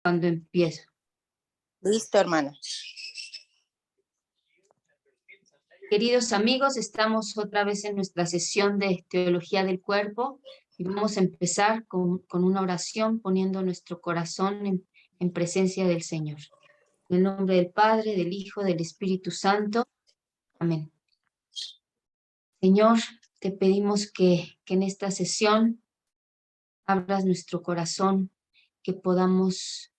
Cuando empiezo. Listo, hermana. Queridos amigos, estamos otra vez en nuestra sesión de Teología del Cuerpo y vamos a empezar con una oración poniendo nuestro corazón en presencia del Señor. En el nombre del Padre, del Hijo, del Espíritu Santo. Amén. Señor, te pedimos que en esta sesión abras nuestro corazón, que podamos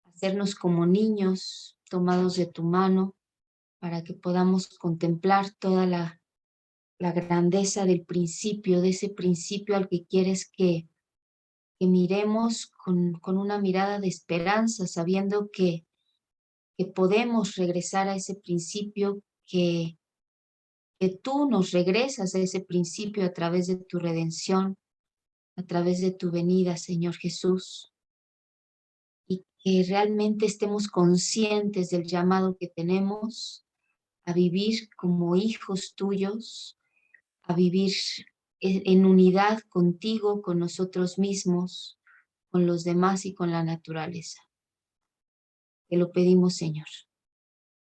hacernos como niños tomados de tu mano, para que podamos contemplar toda la grandeza del principio, de ese principio al que quieres que miremos con una mirada de esperanza, sabiendo que podemos regresar a ese principio, que tú nos regresas a ese principio a través de tu redención, a través de tu venida, Señor Jesús, y que realmente estemos conscientes del llamado que tenemos a vivir como hijos tuyos, a vivir en unidad contigo, con nosotros mismos, con los demás y con la naturaleza. Te lo pedimos, Señor.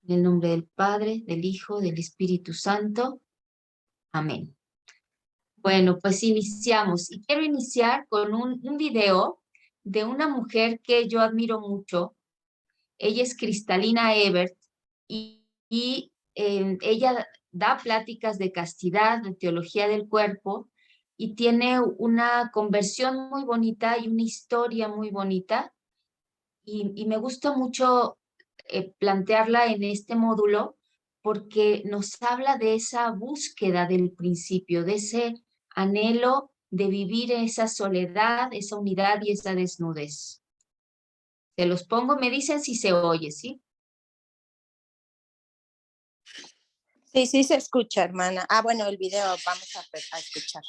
En el nombre del Padre, del Hijo, del Espíritu Santo. Amén. Bueno, pues iniciamos. Y quiero iniciar con un video de una mujer que yo admiro mucho. Ella es Cristalina Ebert y ella da pláticas de castidad, de teología del cuerpo, y tiene una conversión muy bonita y una historia muy bonita, y me gusta mucho plantearla en este módulo porque nos habla de esa búsqueda del principio, de ese anhelo de vivir esa soledad, esa unidad y esa desnudez. Se los pongo, me dicen si se oye, ¿sí? Sí, sí se escucha, hermana. Ah, bueno, el video vamos a escuchar.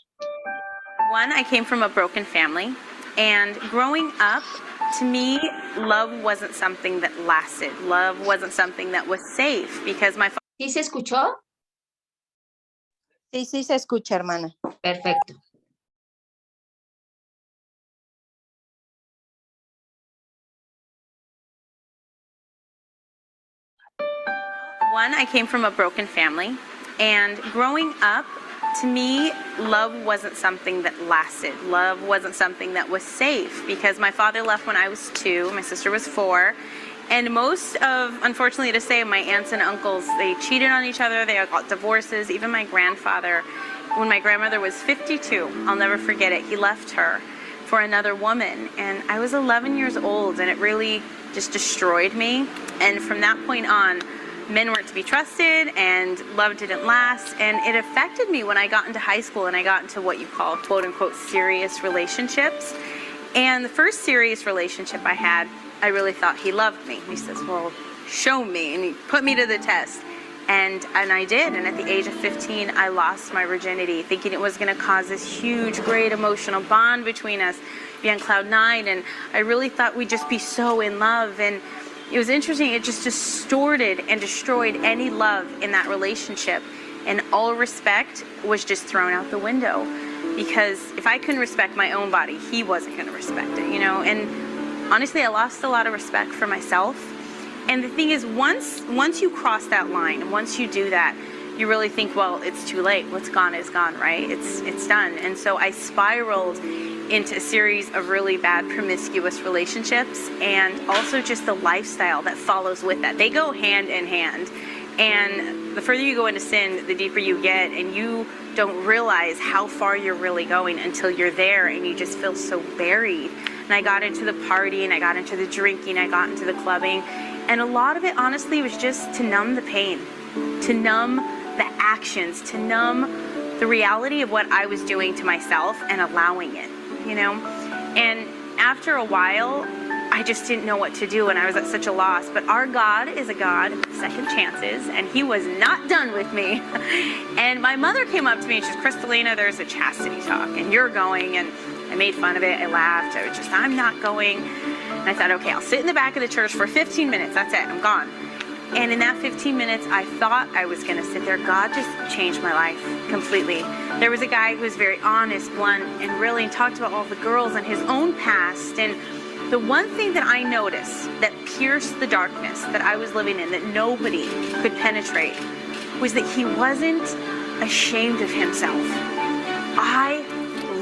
One, I came from a broken family, and growing up, to me, love wasn't something that lasted. Love wasn't something that was safe because my father... ¿Sí se escuchó? Sí, sí se escucha, hermana. Perfecto. One, I came from a broken family, and growing up, to me, love wasn't something that lasted. Love wasn't something that was safe because my father left when I was 2, my sister was 4, and most of, unfortunately to say, my aunts and uncles, they cheated on each other, they got divorces. Even my grandfather, when my grandmother was 52, I'll never forget it, he left her for another woman, and I was 11 years old, and it really just destroyed me. And from that point on, men weren't to be trusted and love didn't last, and it affected me when I got into high school and I got into what you call quote unquote serious relationships. And the first serious relationship I had, I really thought he loved me. He says, well, show me, and he put me to the test. And I did, and at the age of 15, I lost my virginity, thinking it was gonna cause this huge, great emotional bond between us, be on cloud 9, and I really thought we'd just be so in love. And it was interesting, it just distorted and destroyed any love in that relationship. And all respect was just thrown out the window. Because if I couldn't respect my own body, he wasn't gonna respect it, you know? And honestly, I lost a lot of respect for myself. And the thing is, once you cross that line, and once you do that, you really think, well, it's too late. What's gone is gone, right? It's done. And so I spiraled into a series of really bad promiscuous relationships, and also just the lifestyle that follows with that. They go hand in hand. And the further you go into sin, the deeper you get, and you don't realize how far you're really going until you're there and you just feel so buried. And I got into the partying, I got into the drinking, I got into the clubbing, and a lot of it honestly was just to numb the pain, to numb the actions, to numb the reality of what I was doing to myself and allowing it, you know? And after a while, I just didn't know what to do, and I was at such a loss. But our God is a God of second chances, and he was not done with me. And my mother came up to me and she said, Cristalina, there's a chastity talk, and you're going. And I made fun of it, I laughed, I was just, I'm not going. And I thought, okay, I'll sit in the back of the church for 15 minutes, that's it, I'm gone. And in that 15 minutes, I thought I was gonna sit there. God just changed my life completely. There was a guy who was very honest, blunt, and really talked about all the girls and his own past. And the one thing that I noticed that pierced the darkness that I was living in, that nobody could penetrate, was that he wasn't ashamed of himself. I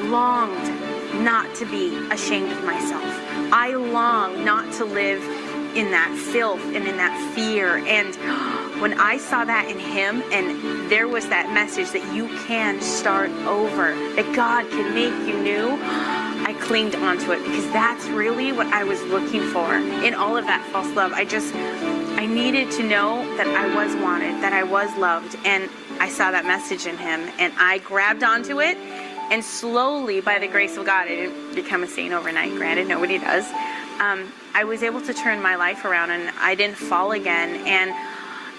longed not to be ashamed of myself. I longed not to live in that filth and in that fear. And when I saw that in him, and there was that message that you can start over, that God can make you new, I clinged onto it, because that's really what I was looking for in all of that false love. I needed to know that I was wanted, that I was loved, and I saw that message in him, and I grabbed onto it, and slowly, by the grace of God, I didn't become a saint overnight, granted, nobody does. I was able to turn my life around, and I didn't fall again. And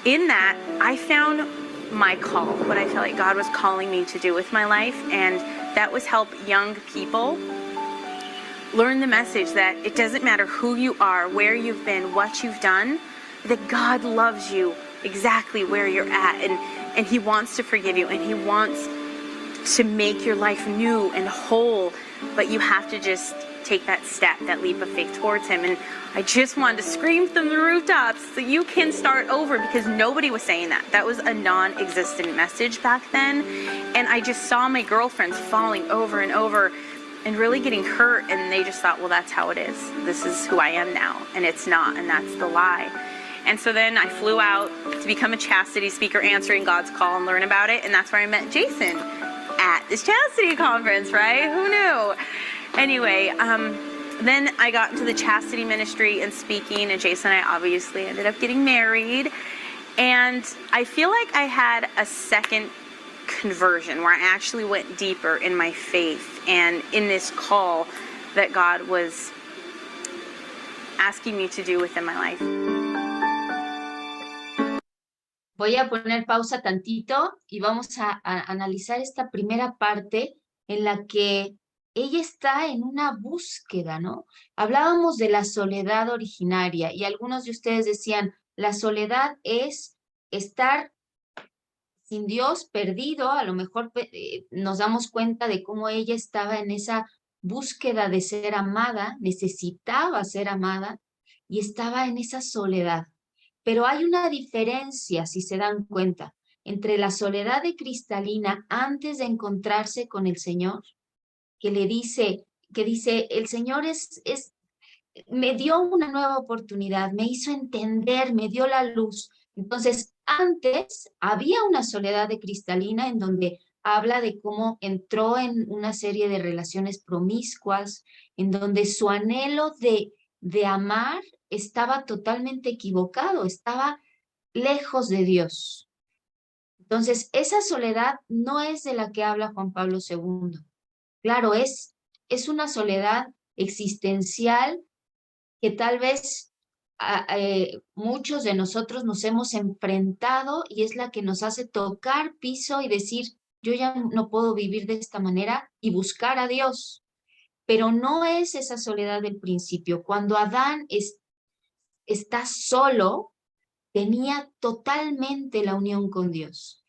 in that, I found my call, what I felt like God was calling me to do with my life, and that was help young people learn the message that it doesn't matter who you are, where you've been, what you've done, that God loves you exactly where you're at, and he wants to forgive you, and he wants to make your life new and whole, but you have to just take that step, that leap of faith towards him. And I just wanted to scream from the rooftops that you can start over, because nobody was saying that. That was a non-existent message back then. And I just saw my girlfriends falling over and over and really getting hurt, and they just thought, well, that's how it is. This is who I am now, and it's not, and that's the lie. And so then I flew out to become a chastity speaker, answering God's call and learn about it, and that's where I met Jason at this chastity conference, right? Who knew? Anyway, then I got into the chastity ministry and speaking, and Jason and I obviously ended up getting married. And I feel like I had a second conversion where I actually went deeper in my faith and in this call that God was asking me to do within my life. Voy a poner pausa tantito y vamos a analizar esta primera parte en la que ella está en una búsqueda, ¿no? Hablábamos de la soledad originaria y algunos de ustedes decían, la soledad es estar sin Dios, perdido. A lo mejor nos damos cuenta de cómo ella estaba en esa búsqueda de ser amada, necesitaba ser amada y estaba en esa soledad. Pero hay una diferencia, si se dan cuenta, entre la soledad de Cristalina antes de encontrarse con el Señor, que dice, el Señor me dio una nueva oportunidad, me hizo entender, me dio la luz. Entonces, antes había una soledad de Cristalina en donde habla de cómo entró en una serie de relaciones promiscuas, en donde su anhelo de amar estaba totalmente equivocado, estaba lejos de Dios. Entonces, esa soledad no es de la que habla Juan Pablo II. Claro, es una soledad existencial que tal vez muchos de nosotros nos hemos enfrentado y es la que nos hace tocar piso y decir, yo ya no puedo vivir de esta manera y buscar a Dios. Pero no es esa soledad del principio. Cuando Adán está solo, tenía totalmente la unión con Dios.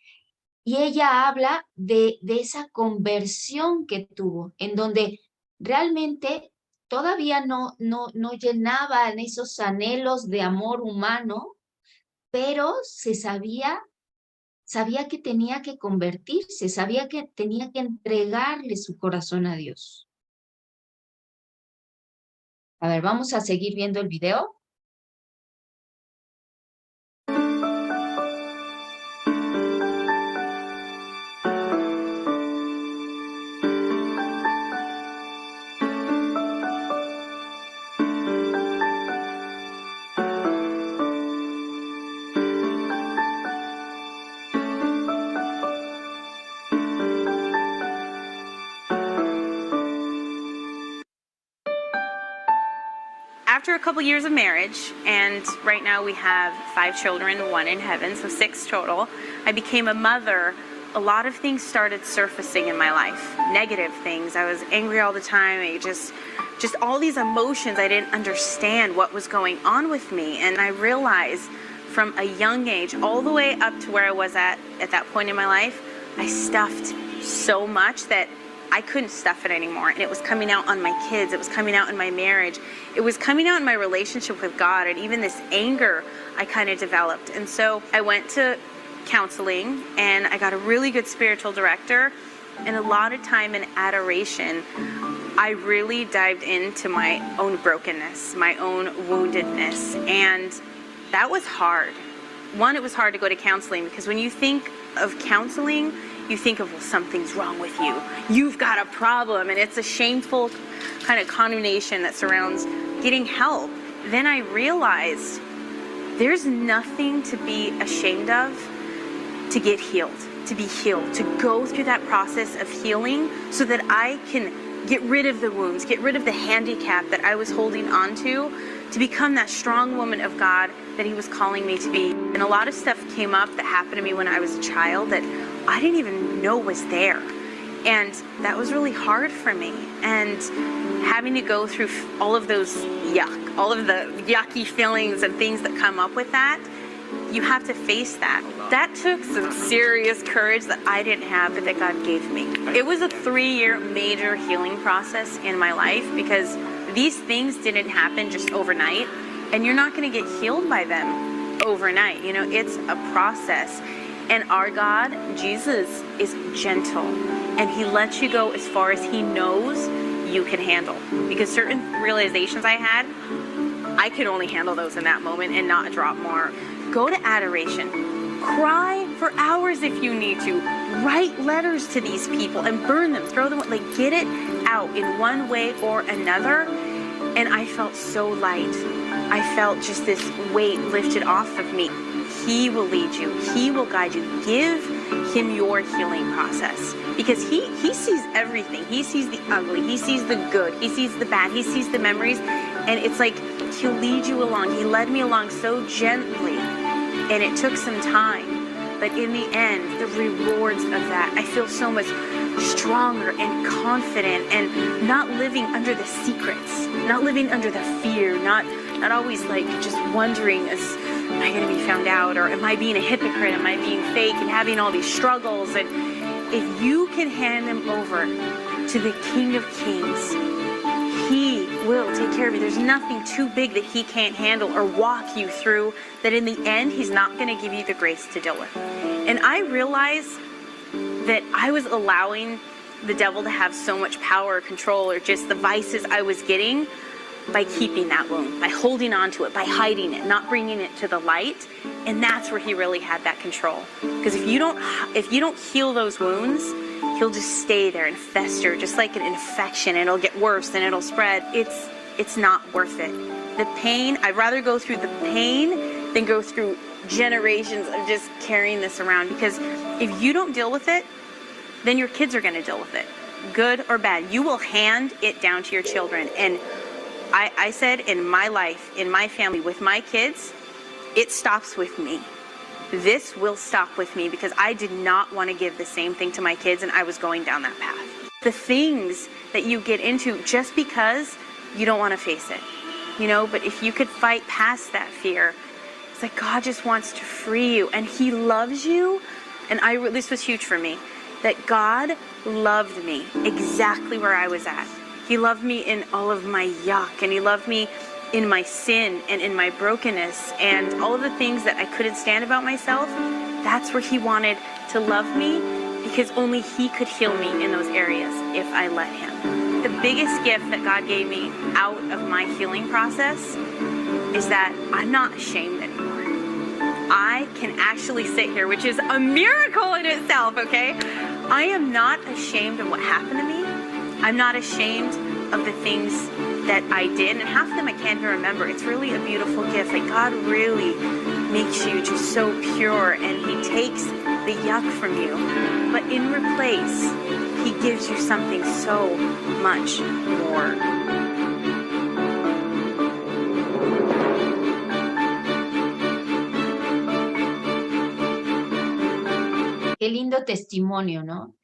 Y ella habla de esa conversión que tuvo, en donde realmente todavía no llenaban esos anhelos de amor humano, pero sabía que tenía que convertirse, sabía que tenía que entregarle su corazón a Dios. A ver, vamos a seguir viendo el video. After a couple years of marriage, and right now we have 5 children, 1 in heaven, so 6 total, I became a mother. A lot of things started surfacing in my life, negative things. I was angry all the time. I just all these emotions. I didn't understand what was going on with me. And I realized from a young age, all the way up to where I was at that point in my life, I stuffed so much that I couldn't stuff it anymore. And it was coming out on my kids. It was coming out in my marriage. It was coming out in my relationship with God, and even this anger I kind of developed. And so I went to counseling, and I got a really good spiritual director, and a lot of time in adoration. I really dived into my own brokenness, my own woundedness, and that was hard. One, it was hard to go to counseling because when you think of counseling, you think of, well, something's wrong with you. You've got a problem, and it's a shameful kind of condemnation that surrounds getting help. Then I realized there's nothing to be ashamed of to get healed, to be healed, to go through that process of healing so that I can get rid of the wounds, get rid of the handicap that I was holding on to become that strong woman of God that he was calling me to be. And a lot of stuff came up that happened to me when I was a child that I didn't even know was there. And that was really hard for me. And having to go through all of those all of the yucky feelings and things that come up with that, you have to face that. That took some serious courage that I didn't have, but that God gave me. It was a 3-year major healing process in my life because these things didn't happen just overnight, and you're not going to get healed by them overnight. You know, it's a process. And our God, Jesus, is gentle, and he lets you go as far as he knows you can handle. Because certain realizations I had, I could only handle those in that moment and not drop more. Go to adoration. Cry for hours if you need to. Write letters to these people and burn them, throw them, like get it out in one way or another. And I felt so light. I felt just this weight lifted off of me. He will lead you. He will guide you. Give him your healing process because he sees everything. He sees the ugly. He sees the good. He sees the bad. He sees the memories. And it's like he'll lead you along. He led me along so gently. And it took some time, but in the end, the rewards of that, I feel so much stronger and confident and not living under the secrets, not living under the fear, not always like just wondering, am I going to be found out, or am I being a hypocrite, am I being fake, and having all these struggles. And if you can hand them over to the King of Kings, he will take care of you. There's nothing too big that he can't handle or walk you through that in the end, he's not going to give you the grace to deal with. And I realized that I was allowing the devil to have so much power or control or just the vices I was getting by keeping that wound, by holding on to it, by hiding it, not bringing it to the light. And that's where he really had that control. Because if you don't heal those wounds, he'll just stay there and fester, just like an infection, and it'll get worse and it'll spread. It's not worth it. The pain, I'd rather go through the pain than go through generations of just carrying this around. Because if you don't deal with it, then your kids are going to deal with it, good or bad. You will hand it down to your children. And I said in my life, in my family, with my kids, it stops with me. This will stop with me because I did not want to give the same thing to my kids, and I was going down that path. The things that you get into just because you don't want to face it, you know, but if you could fight past that fear, it's like God just wants to free you, and he loves you. And this was huge for me, that God loved me exactly where I was at. He loved me in all of my yuck, and he loved me in my sin and in my brokenness and all of the things that I couldn't stand about myself. That's where he wanted to love me, because only he could heal me in those areas if I let him. The biggest gift that God gave me out of my healing process is that I'm not ashamed anymore. I can actually sit here, which is a miracle in itself, okay? I am not ashamed of what happened to me. I'm not ashamed of the things that I did, and half of them I can't even remember. It's really a beautiful gift. Like God really makes you just so pure, and he takes the yuck from you, but in replace, he gives you something so much more. Qué lindo testimonio, ¿no?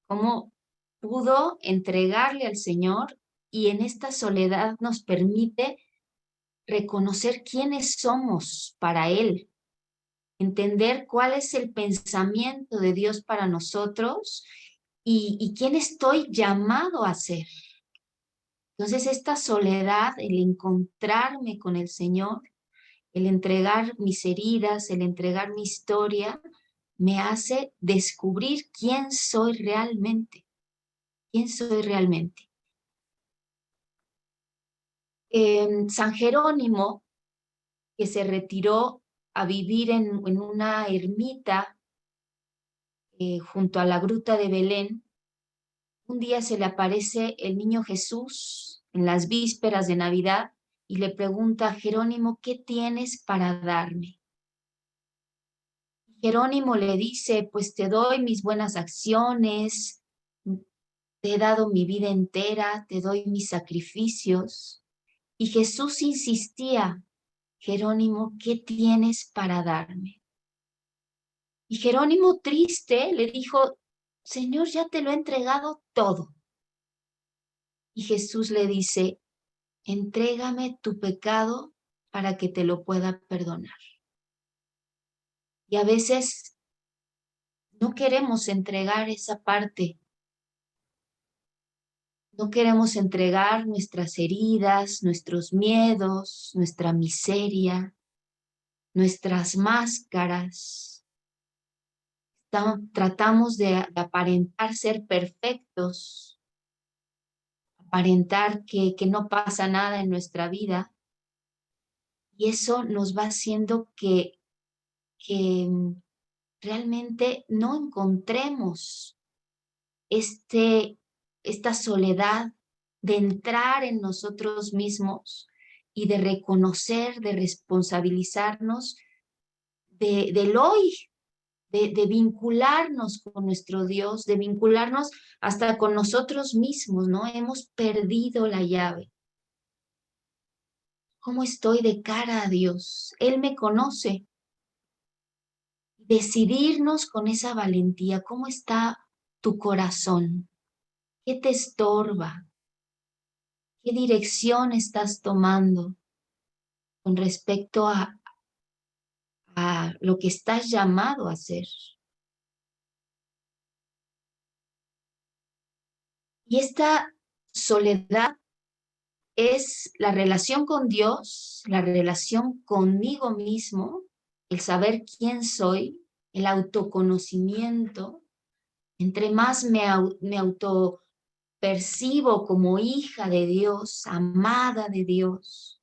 Cómo pudo entregarle al Señor, y en esta soledad nos permite reconocer quiénes somos para Él, entender cuál es el pensamiento de Dios para nosotros y quién estoy llamado a ser. Entonces esta soledad, el encontrarme con el Señor, el entregar mis heridas, el entregar mi historia, me hace descubrir quién soy realmente. ¿Quién soy realmente? San Jerónimo, que se retiró a vivir en una ermita junto a la gruta de Belén, un día se le aparece el niño Jesús en las vísperas de Navidad y le pregunta a Jerónimo, ¿qué tienes para darme? Jerónimo le dice, pues te doy mis buenas acciones, te he dado mi vida entera, te doy mis sacrificios. Y Jesús insistía, Jerónimo, ¿qué tienes para darme? Y Jerónimo, triste, le dijo, Señor, ya te lo he entregado todo. Y Jesús le dice, entrégame tu pecado para que te lo pueda perdonar. Y a veces no queremos entregar esa parte. No queremos entregar nuestras heridas, nuestros miedos, nuestra miseria, nuestras máscaras. Tratamos de aparentar ser perfectos, aparentar que no pasa nada en nuestra vida. Y eso nos va haciendo que realmente no encontremos esta soledad de entrar en nosotros mismos y de reconocer, de responsabilizarnos del hoy, de vincularnos con nuestro Dios, de vincularnos hasta con nosotros mismos, ¿no? Hemos perdido la llave. ¿Cómo estoy de cara a Dios? Él me conoce. Decidirnos con esa valentía. ¿Cómo está tu corazón? ¿Qué te estorba? ¿Qué dirección estás tomando con respecto a lo que estás llamado a hacer? Y esta soledad es la relación con Dios, la relación conmigo mismo, el saber quién soy, el autoconocimiento. Entre más me autopercibo como hija de Dios, amada de Dios,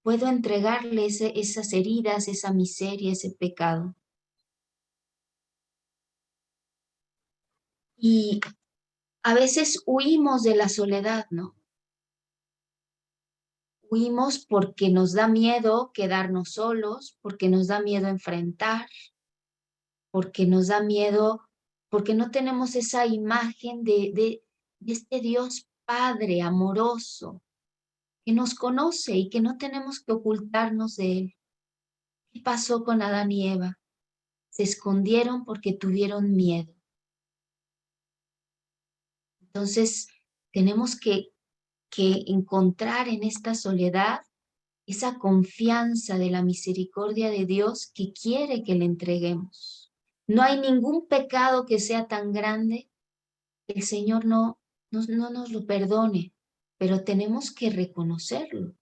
puedo entregarle esas heridas, esa miseria, ese pecado. Y a veces huimos de la soledad, ¿no? Huimos porque nos da miedo quedarnos solos, porque nos da miedo enfrentar, porque nos da miedo, porque no tenemos esa imagen de este Dios Padre amoroso que nos conoce y que no tenemos que ocultarnos de Él. ¿Qué pasó con Adán y Eva? Se escondieron porque tuvieron miedo. Entonces, tenemos que encontrar en esta soledad esa confianza de la misericordia de Dios que quiere que le entreguemos. No hay ningún pecado que sea tan grande que el Señor no nos lo perdone, pero tenemos que reconocerlo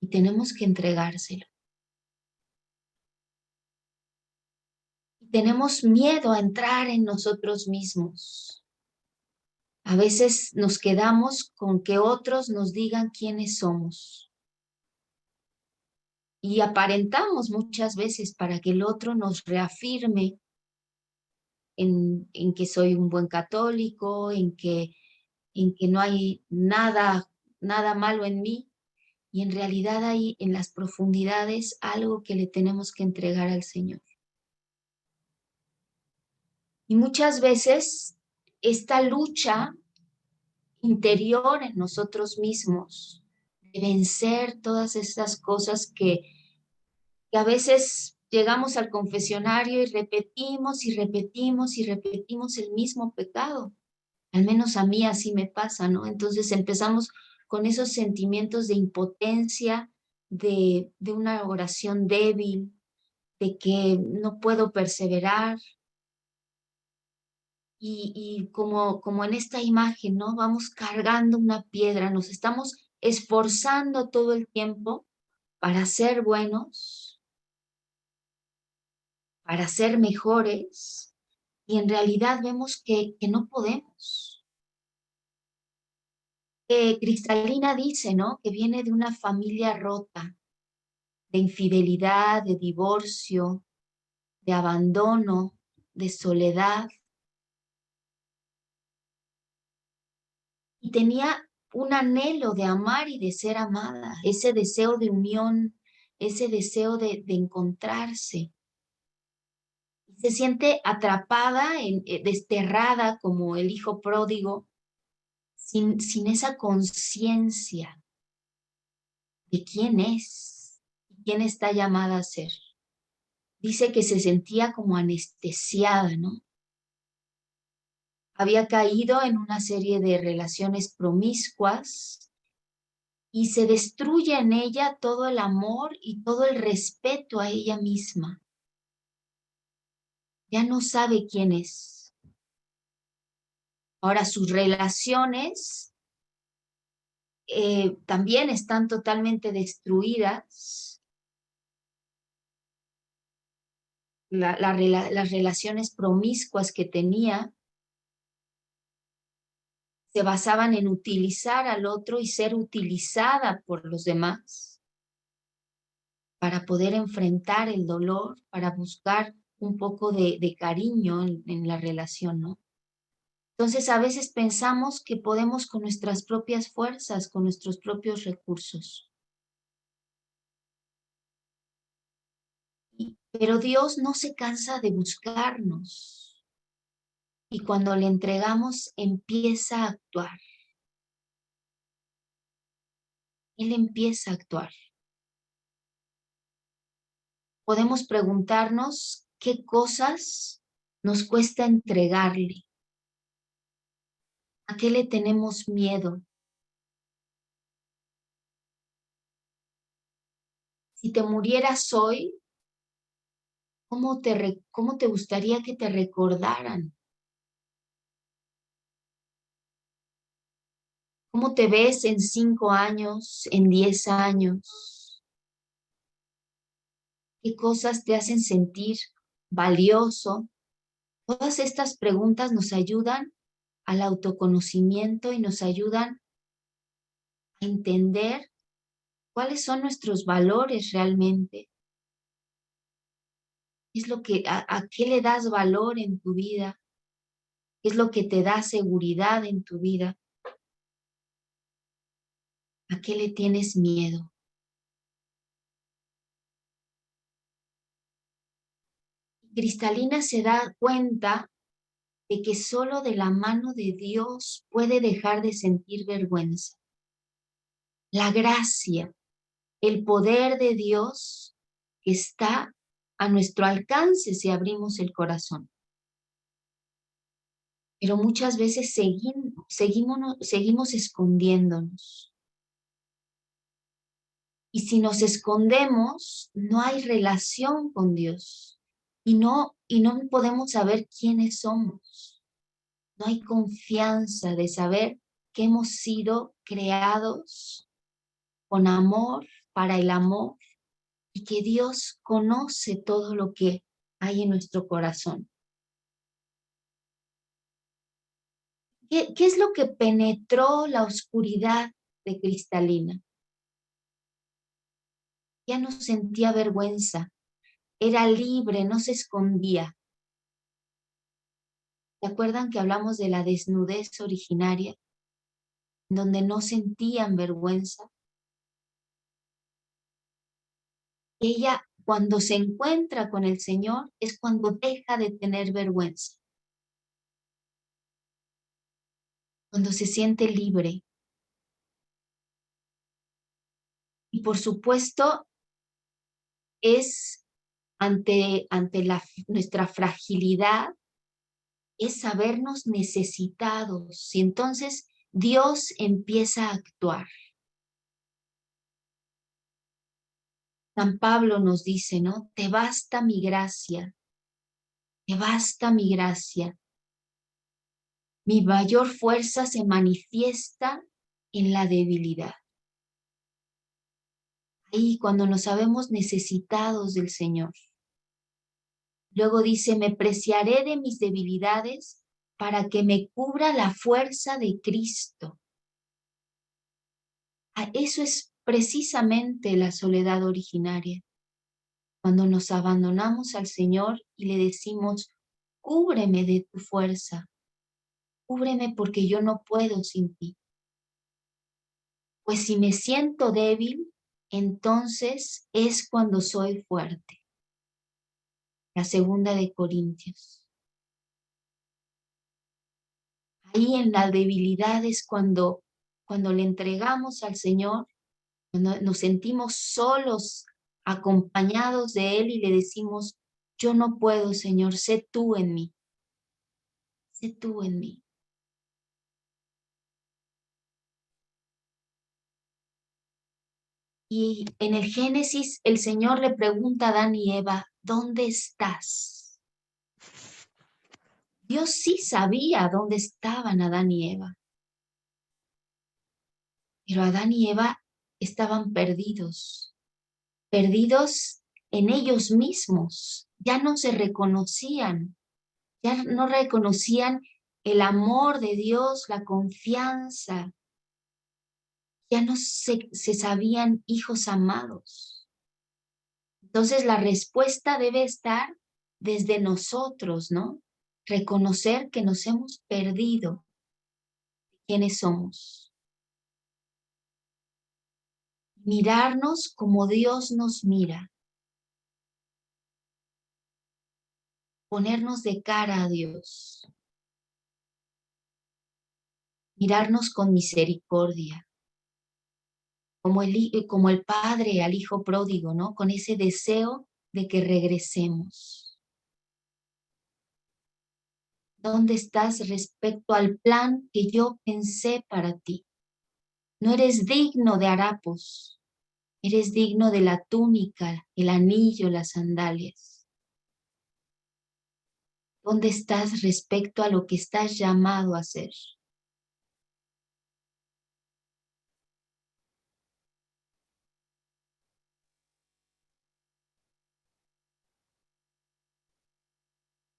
y tenemos que entregárselo. Tenemos miedo a entrar en nosotros mismos. A veces nos quedamos con que otros nos digan quiénes somos. Y aparentamos muchas veces para que el otro nos reafirme en que soy un buen católico, en que no hay nada malo en mí. Y en realidad hay en las profundidades algo que le tenemos que entregar al Señor. Y muchas veces esta lucha interior en nosotros mismos, de vencer todas estas cosas que a veces llegamos al confesionario y repetimos y repetimos y repetimos el mismo pecado. Al menos a mí así me pasa, ¿no? Entonces empezamos con esos sentimientos de impotencia, de una oración débil, de que no puedo perseverar. y como en esta imagen, ¿no? Vamos cargando una piedra, nos estamos esforzando todo el tiempo para ser buenos, para ser mejores, y en realidad vemos que no podemos. Cristalina dice, ¿no? Que viene de una familia rota, de infidelidad, de divorcio, de abandono, de soledad. Y tenía un anhelo de amar y de ser amada, ese deseo de unión, ese deseo de encontrarse. Se siente atrapada, desterrada como el hijo pródigo, sin esa conciencia de quién es y quién está llamada a ser. Dice que se sentía como anestesiada, ¿no? Había caído en una serie de relaciones promiscuas y se destruye en ella todo el amor y todo el respeto a ella misma. Ya no sabe quién es. Ahora sus relaciones también están totalmente destruidas. Las relaciones promiscuas que tenía se basaban en utilizar al otro y ser utilizada por los demás para poder enfrentar el dolor, para buscar un poco de cariño en la relación, ¿no? Entonces a veces pensamos que podemos con nuestras propias fuerzas, con nuestros propios recursos. Pero Dios no se cansa de buscarnos. Y cuando le entregamos, empieza a actuar. Él empieza a actuar. Podemos preguntarnos qué cosas nos cuesta entregarle. ¿A qué le tenemos miedo? Si te murieras hoy, ¿cómo te gustaría que te recordaran? ¿Cómo te ves en 5 años, en 10 años? ¿Qué cosas te hacen sentir valioso? Todas estas preguntas nos ayudan al autoconocimiento y nos ayudan a entender cuáles son nuestros valores realmente. ¿Qué es lo que, a qué le das valor en tu vida? ¿Qué es lo que te da seguridad en tu vida? ¿A qué le tienes miedo? Cristalina se da cuenta de que solo de la mano de Dios puede dejar de sentir vergüenza. La gracia, el poder de Dios está a nuestro alcance si abrimos el corazón. Pero muchas veces seguimos escondiéndonos. Y si nos escondemos, no hay relación con Dios. Y no podemos saber quiénes somos. No hay confianza de saber que hemos sido creados con amor, para el amor, y que Dios conoce todo lo que hay en nuestro corazón. ¿Qué es lo que penetró la oscuridad de Cristalina? Ya no sentía vergüenza, era libre, no se escondía. ¿Se acuerdan que hablamos de la desnudez originaria? Donde no sentían vergüenza. Ella, cuando se encuentra con el Señor, es cuando deja de tener vergüenza. Cuando se siente libre. Y por supuesto, es ante nuestra fragilidad, es sabernos necesitados. Y entonces Dios empieza a actuar. San Pablo nos dice, ¿no? Te basta mi gracia. Te basta mi gracia. Mi mayor fuerza se manifiesta en la debilidad. Ahí cuando nos sabemos necesitados del Señor. Luego dice, me preciaré de mis debilidades para que me cubra la fuerza de Cristo. Eso es precisamente la soledad originaria. Cuando nos abandonamos al Señor y le decimos, cúbreme de tu fuerza, cúbreme porque yo no puedo sin ti. Pues si me siento débil, entonces es cuando soy fuerte. La segunda de Corintios. Ahí en la debilidad es cuando le entregamos al Señor, cuando nos sentimos solos, acompañados de Él y le decimos, yo no puedo, Señor, sé tú en mí. Sé tú en mí. Y en el Génesis, el Señor le pregunta a Adán y Eva, ¿dónde estás? Dios sí sabía dónde estaban Adán y Eva. Pero Adán y Eva estaban perdidos en ellos mismos. Ya no se reconocían, ya no reconocían el amor de Dios, la confianza. Ya no se sabían hijos amados. Entonces la respuesta debe estar desde nosotros, ¿no? Reconocer que nos hemos perdido. ¿Quiénes somos? Mirarnos como Dios nos mira. Ponernos de cara a Dios. Mirarnos con misericordia. Como el padre al hijo pródigo, ¿no? Con ese deseo de que regresemos. ¿Dónde estás respecto al plan que yo pensé para ti? No eres digno de harapos, eres digno de la túnica, el anillo, las sandalias. ¿Dónde estás respecto a lo que estás llamado a hacer?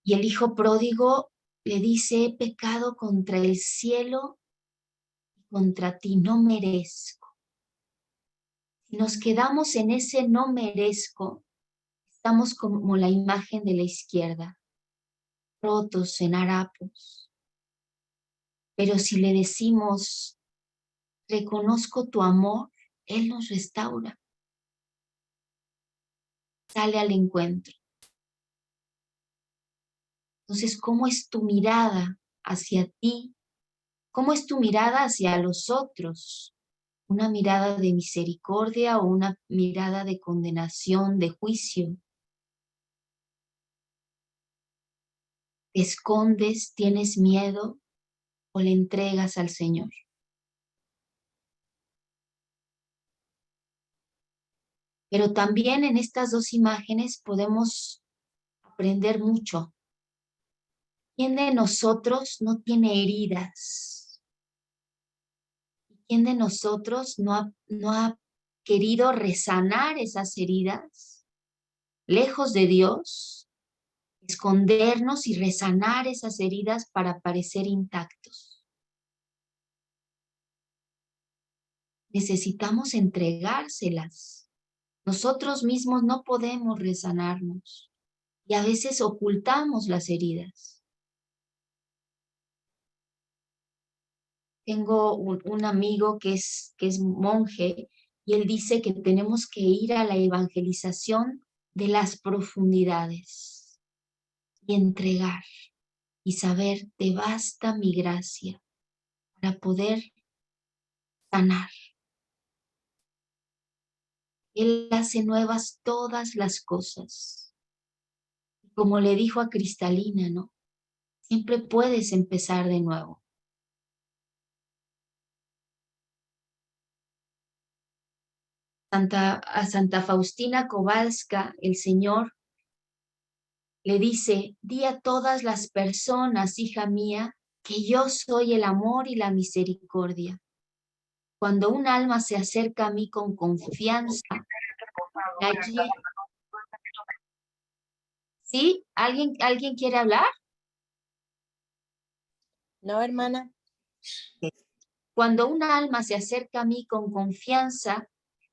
Y el hijo pródigo le dice, he pecado contra el cielo y contra ti, no merezco. Si nos quedamos en ese no merezco, estamos como la imagen de la izquierda, rotos en harapos. Pero si le decimos, reconozco tu amor, Él nos restaura. Sale al encuentro. Entonces, ¿cómo es tu mirada hacia ti? ¿Cómo es tu mirada hacia los otros? ¿Una mirada de misericordia o una mirada de condenación, de juicio? ¿Te escondes, tienes miedo o le entregas al Señor? Pero también en estas dos imágenes podemos aprender mucho. ¿Quién de nosotros no tiene heridas? ¿Quién de nosotros no ha querido resanar esas heridas? Lejos de Dios, escondernos y resanar esas heridas para parecer intactos. Necesitamos entregárselas. Nosotros mismos no podemos resanarnos y a veces ocultamos las heridas. Tengo un amigo que es monje y él dice que tenemos que ir a la evangelización de las profundidades y entregar y saber, te basta mi gracia para poder sanar. Él hace nuevas todas las cosas. Como le dijo a Cristalina, ¿no? Siempre puedes empezar de nuevo. A Santa Faustina Kowalska, el Señor le dice, di a todas las personas, hija mía, que yo soy el amor y la misericordia. Cuando un alma se acerca a mí con confianza, la ¿sí? ¿Alguien quiere hablar? No, hermana. Cuando un alma se acerca a mí con confianza,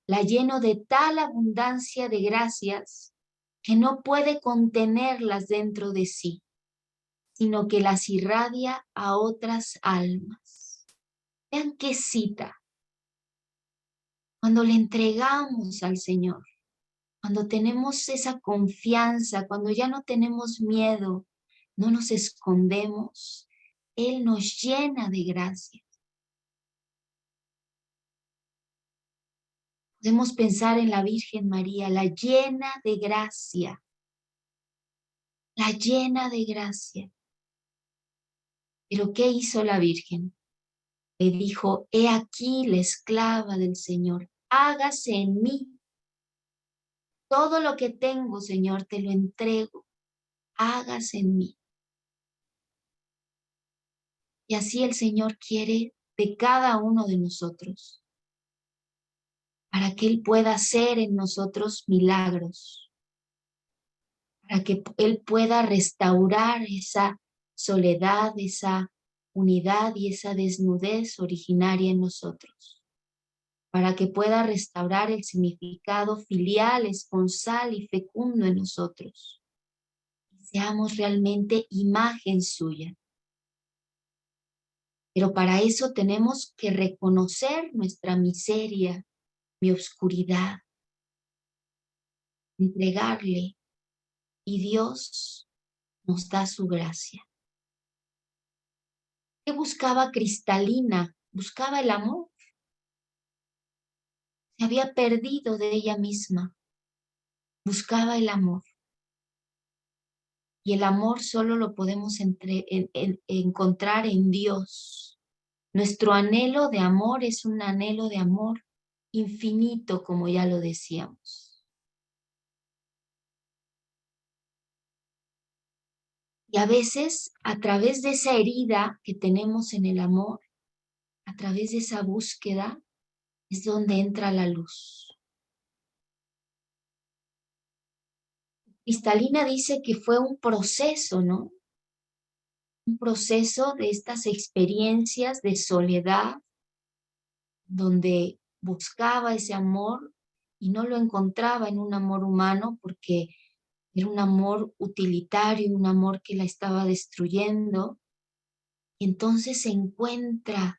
la lleno de tal abundancia de gracias que no puede contenerlas dentro de sí, sino que las irradia a otras almas. Vean qué cita. Cuando le entregamos al Señor, cuando tenemos esa confianza, cuando ya no tenemos miedo, no nos escondemos, Él nos llena de gracia. Podemos pensar en la Virgen María, la llena de gracia, la llena de gracia. Pero ¿qué hizo la Virgen? Le dijo, he aquí la esclava del Señor, hágase en mí. Todo lo que tengo, Señor, te lo entrego, hágase en mí. Y así el Señor quiere de cada uno de nosotros, para que Él pueda hacer en nosotros milagros, para que Él pueda restaurar esa soledad, esa unidad y esa desnudez originaria en nosotros, para que pueda restaurar el significado filial, esponsal y fecundo en nosotros. Seamos realmente imagen suya. Pero para eso tenemos que reconocer nuestra miseria, mi oscuridad, entregarle, y Dios nos da su gracia. ¿Qué buscaba Cristalina? Buscaba el amor. Se había perdido de ella misma. Buscaba el amor. Y el amor solo lo podemos encontrar en Dios. Nuestro anhelo de amor es un anhelo de amor infinito, como ya lo decíamos. Y a veces, a través de esa herida que tenemos en el amor, a través de esa búsqueda, es donde entra la luz. Cristalina dice que fue un proceso, ¿no? Un proceso de estas experiencias de soledad, donde buscaba ese amor y no lo encontraba en un amor humano porque era un amor utilitario, un amor que la estaba destruyendo. Y entonces se encuentra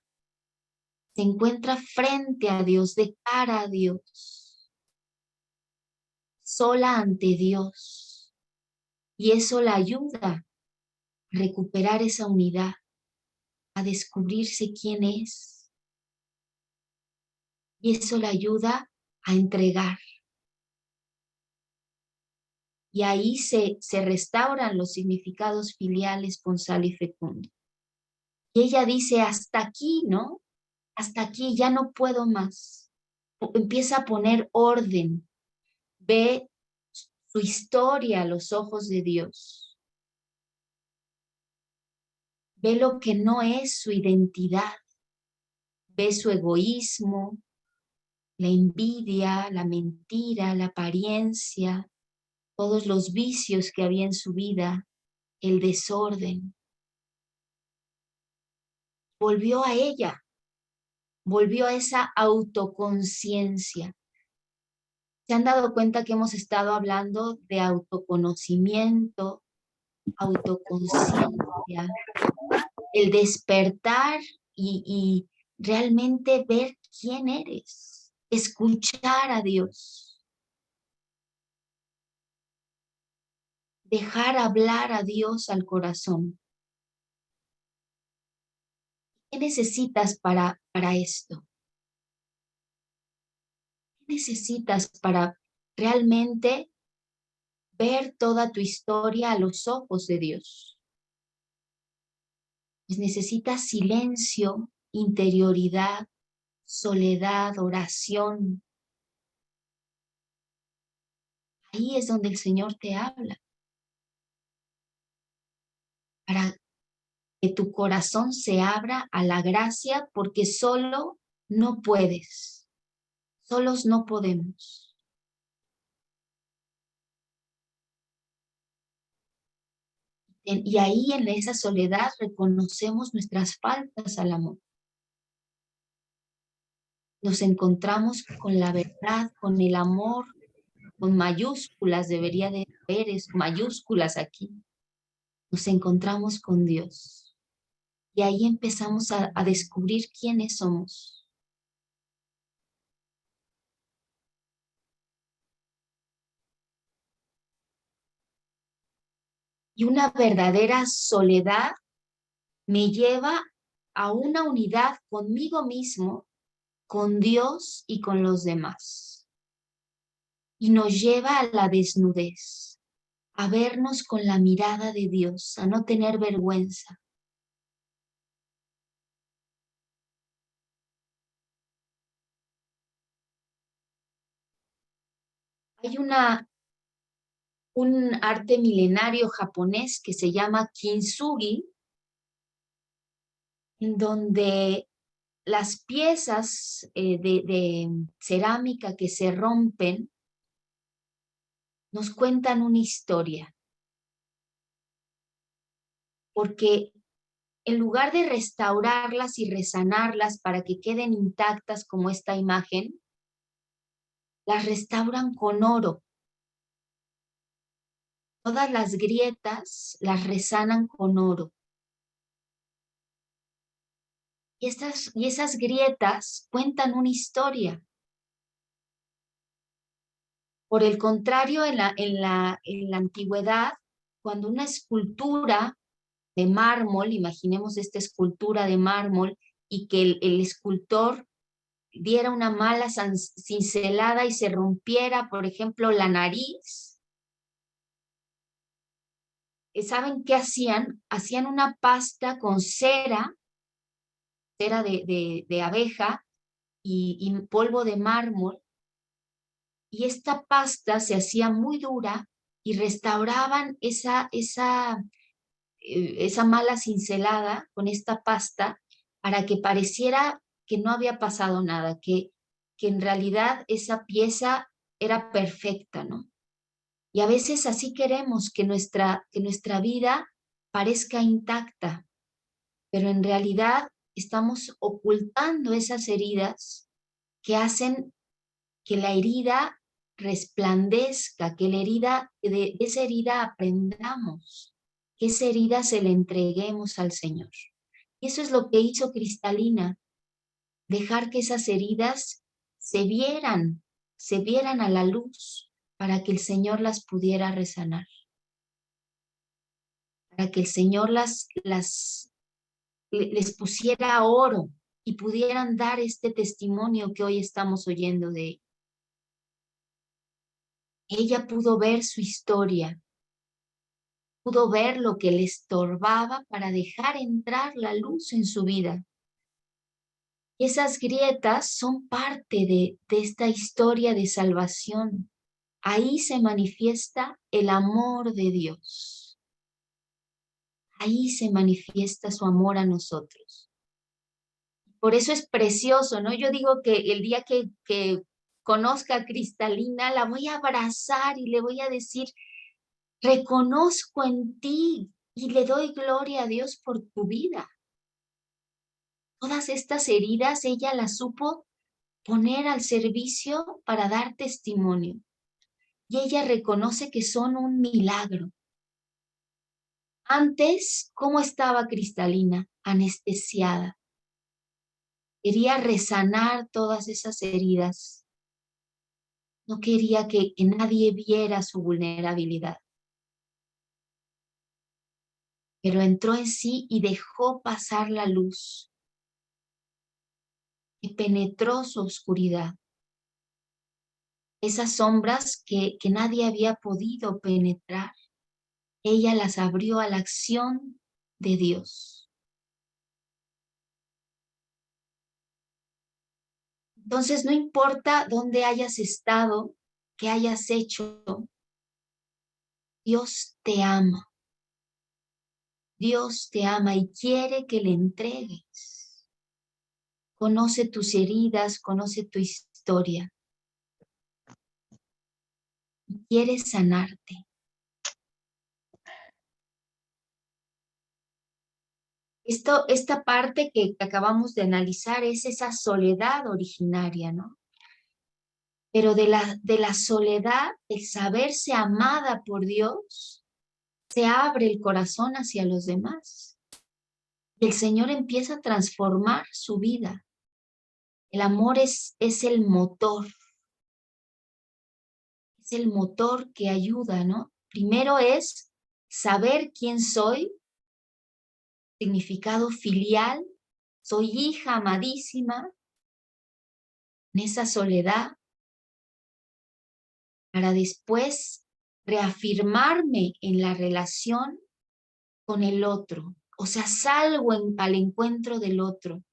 frente a Dios, de cara a Dios, sola ante Dios. Y eso la ayuda a recuperar esa unidad, a descubrirse quién es. Y eso la ayuda a entregar. Y ahí se restauran los significados filial, esponsal y fecundo. Y ella dice, hasta aquí, ¿no? Hasta aquí, ya no puedo más. Empieza a poner orden. Ve su historia a los ojos de Dios. Ve lo que no es su identidad. Ve su egoísmo, la envidia, la mentira, la apariencia, todos los vicios que había en su vida, el desorden. Volvió a ella, volvió a esa autoconciencia. ¿Se han dado cuenta que hemos estado hablando de autoconocimiento, autoconciencia, el despertar y realmente ver quién eres, escuchar a Dios, dejar hablar a Dios al corazón? ¿Qué necesitas para esto? ¿Qué necesitas para realmente ver toda tu historia a los ojos de Dios? Pues necesitas silencio, interioridad, soledad, oración. Ahí es donde el Señor te habla. Para que tu corazón se abra a la gracia, porque solo no puedes, solos no podemos. Y ahí en esa soledad reconocemos nuestras faltas al amor. Nos encontramos con la verdad, con el amor, con mayúsculas, debería de haber mayúsculas aquí. Nos encontramos con Dios. Y ahí empezamos a descubrir quiénes somos. Y una verdadera soledad me lleva a una unidad conmigo mismo, con Dios y con los demás. Y nos lleva a la desnudez, a vernos con la mirada de Dios, a no tener vergüenza. Hay un arte milenario japonés que se llama kintsugi, en donde las piezas de cerámica que se rompen nos cuentan una historia. Porque en lugar de restaurarlas y resanarlas para que queden intactas como esta imagen, las restauran con oro. Todas las grietas las resanan con oro. Y esas grietas cuentan una historia. Por el contrario, en la antigüedad, cuando una escultura de mármol, imaginemos esta escultura de mármol, y que el escultor diera una mala cincelada y se rompiera, por ejemplo, la nariz, ¿saben qué hacían? Hacían una pasta con cera de abeja y polvo de mármol, y esta pasta se hacía muy dura y restauraban esa mala cincelada con esta pasta para que pareciera que no había pasado nada, que en realidad esa pieza era perfecta, ¿no? Y a veces así queremos que nuestra vida parezca intacta, pero en realidad estamos ocultando esas heridas que hacen que la herida resplandezca, que de esa herida aprendamos, que esa herida se la entreguemos al Señor. Y eso es lo que hizo Cristalina, dejar que esas heridas se vieran a la luz para que el Señor las pudiera resanar, para que el Señor les pusiera oro y pudieran dar este testimonio que hoy estamos oyendo de ella. Ella pudo ver su historia, pudo ver lo que le estorbaba para dejar entrar la luz en su vida. Esas grietas son parte de esta historia de salvación. Ahí se manifiesta el amor de Dios. Ahí se manifiesta su amor a nosotros. Por eso es precioso, ¿no? Yo digo que el día que conozca a Cristalina, la voy a abrazar y le voy a decir: reconozco en ti y le doy gloria a Dios por tu vida. Todas estas heridas ella las supo poner al servicio para dar testimonio. Y ella reconoce que son un milagro. Antes, ¿cómo estaba Cristalina? Anestesiada. Quería resanar todas esas heridas. No quería que nadie viera su vulnerabilidad. Pero entró en sí y dejó pasar la luz que penetró su oscuridad. Esas sombras que nadie había podido penetrar, ella las abrió a la acción de Dios. Entonces, no importa dónde hayas estado, qué hayas hecho, Dios te ama. Dios te ama y quiere que le entregues. Conoce tus heridas, conoce tu historia. Y quiere sanarte. Esta parte que acabamos de analizar es esa soledad originaria, ¿no? Pero de la soledad, de saberse amada por Dios, se abre el corazón hacia los demás. Y el Señor empieza a transformar su vida. El amor es el motor. Es el motor que ayuda, ¿no? Primero es saber quién soy, significado filial, soy hija amadísima, en esa soledad, para después reafirmarme en la relación con el otro. O sea, salgo al encuentro del otro.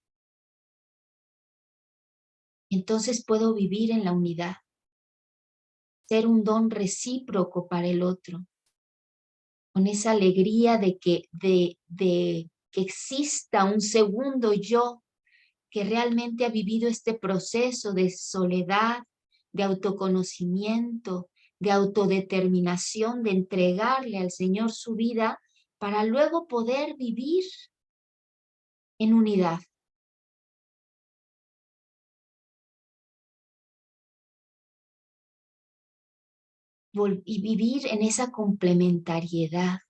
Entonces puedo vivir en la unidad, ser un don recíproco para el otro, con esa alegría de que exista un segundo yo que realmente ha vivido este proceso de soledad, de autoconocimiento, de autodeterminación, de entregarle al Señor su vida para luego poder vivir en unidad. Y vivir en esa complementariedad,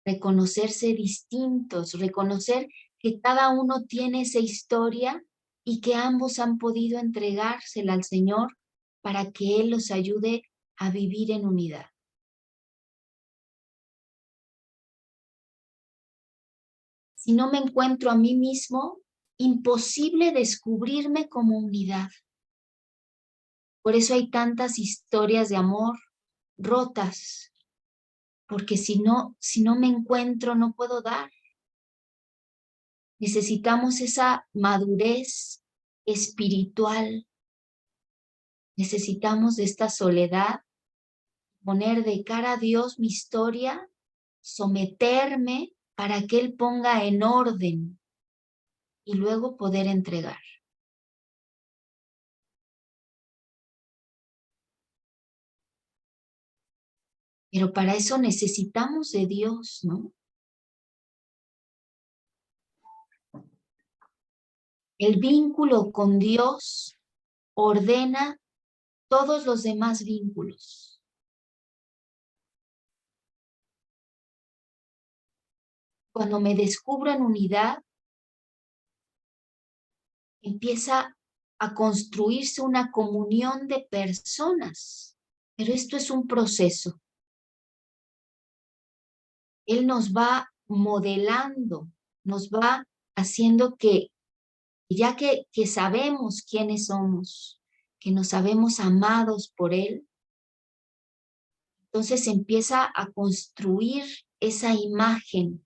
reconocerse distintos, reconocer que cada uno tiene esa historia y que ambos han podido entregársela al Señor para que Él los ayude a vivir en unidad. Si no me encuentro a mí mismo, imposible descubrirme como unidad. Por eso hay tantas historias de amor rotas, porque si no me encuentro, no puedo dar. Necesitamos esa madurez espiritual. Necesitamos de esta soledad, poner de cara a Dios mi historia, someterme para que Él ponga en orden y luego poder entregar. Pero para eso necesitamos de Dios, ¿no? El vínculo con Dios ordena todos los demás vínculos. Cuando me descubro en unidad, empieza a construirse una comunión de personas. Pero esto es un proceso. Él nos va modelando, nos va haciendo que, ya que sabemos quiénes somos, que nos sabemos amados por Él, entonces empieza a construir esa imagen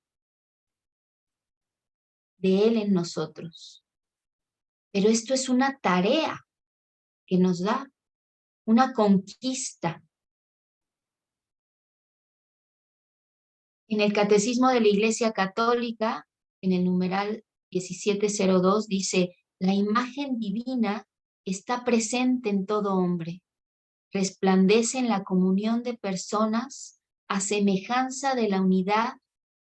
de Él en nosotros. Pero esto es una tarea que nos da, una conquista. En el Catecismo de la Iglesia Católica, en el numeral 1702, dice: la imagen divina está presente en todo hombre, resplandece en la comunión de personas a semejanza de la unidad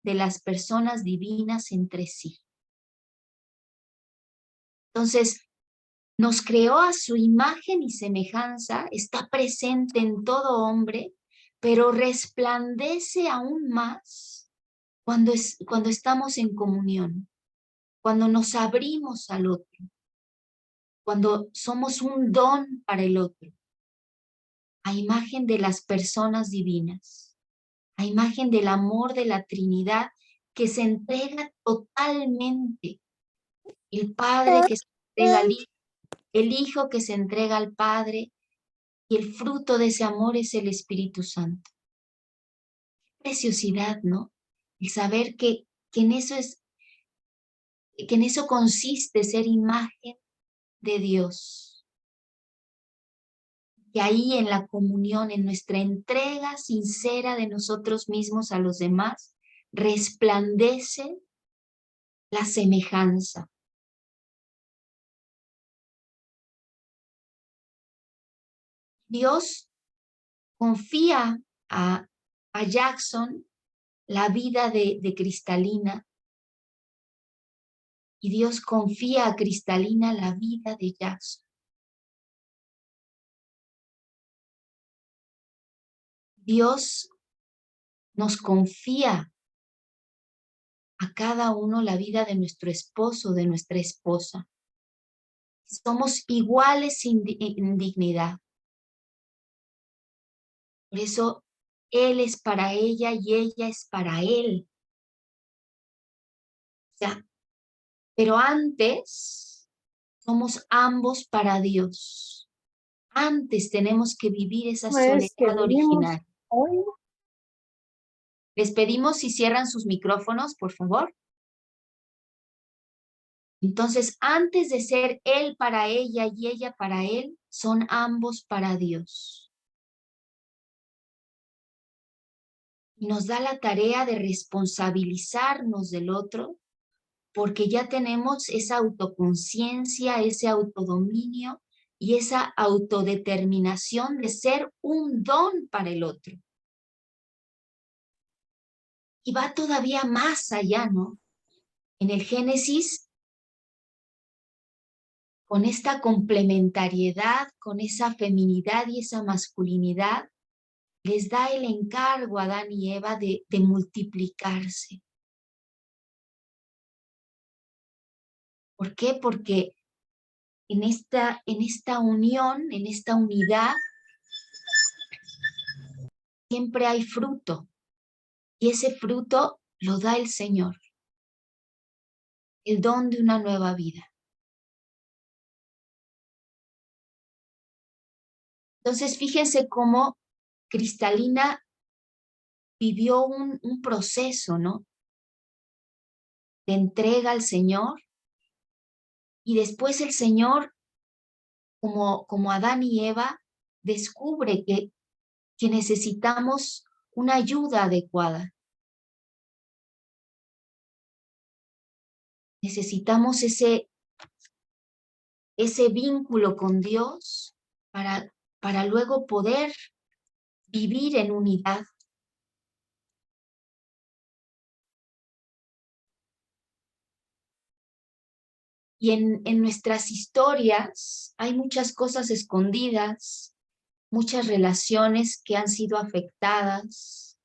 de las personas divinas entre sí. Entonces, nos creó a su imagen y semejanza, está presente en todo hombre, pero resplandece aún más cuando estamos en comunión, cuando nos abrimos al otro, cuando somos un don para el otro, a imagen de las personas divinas, a imagen del amor de la Trinidad que se entrega totalmente, el Padre que se entrega al Hijo, el Hijo que se entrega al Padre, y el fruto de ese amor es el Espíritu Santo. Preciosidad, ¿no? El saber que en eso consiste ser imagen de Dios. Y ahí en la comunión, en nuestra entrega sincera de nosotros mismos a los demás, resplandece la semejanza. Dios confía a Jackson la vida de Cristalina y Dios confía a Cristalina la vida de Jackson. Dios nos confía a cada uno la vida de nuestro esposo, de nuestra esposa. Somos iguales en dignidad. Por eso, él es para ella y ella es para él. O sea, pero antes, somos ambos para Dios. Antes tenemos que vivir esa soledad original. Hoy. Les pedimos si cierran sus micrófonos, por favor. Entonces, antes de ser él para ella y ella para él, son ambos para Dios. Y nos da la tarea de responsabilizarnos del otro, porque ya tenemos esa autoconciencia, ese autodominio y esa autodeterminación de ser un don para el otro. Y va todavía más allá, ¿no? En el Génesis, con esta complementariedad, con esa feminidad y esa masculinidad, les da el encargo a Adán y Eva de multiplicarse. ¿Por qué? Porque en esta unión, en esta unidad, siempre hay fruto. Y ese fruto lo da el Señor. El don de una nueva vida. Entonces, fíjense cómo Cristalina vivió un proceso, ¿no? De entrega al Señor. Y después el Señor, como Adán y Eva, descubre que necesitamos una ayuda adecuada. Necesitamos ese vínculo con Dios para luego poder vivir en unidad. Y en nuestras historias hay muchas cosas escondidas, muchas relaciones que han sido afectadas,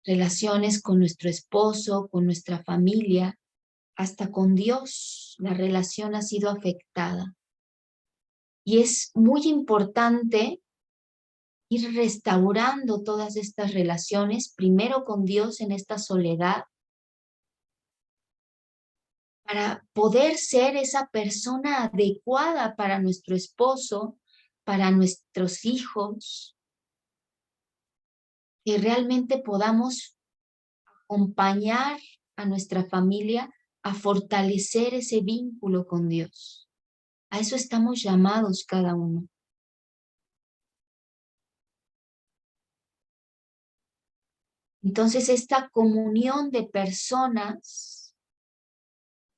relaciones con nuestro esposo, con nuestra familia, hasta con Dios, la relación ha sido afectada. Y es muy importante ir restaurando todas estas relaciones, primero con Dios en esta soledad, para poder ser esa persona adecuada para nuestro esposo, para nuestros hijos, que realmente podamos acompañar a nuestra familia a fortalecer ese vínculo con Dios. A eso estamos llamados cada uno. Entonces, esta comunión de personas,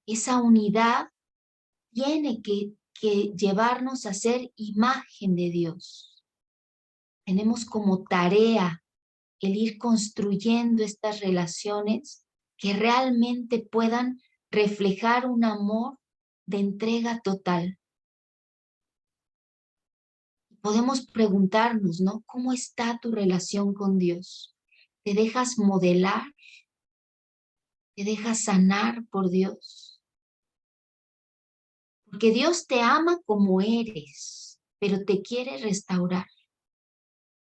esa unidad, tiene que llevarnos a ser imagen de Dios. Tenemos como tarea el ir construyendo estas relaciones que realmente puedan reflejar un amor de entrega total. Podemos preguntarnos, ¿no? ¿Cómo está tu relación con Dios? ¿Te dejas modelar? ¿Te dejas sanar por Dios? Porque Dios te ama como eres, pero te quiere restaurar.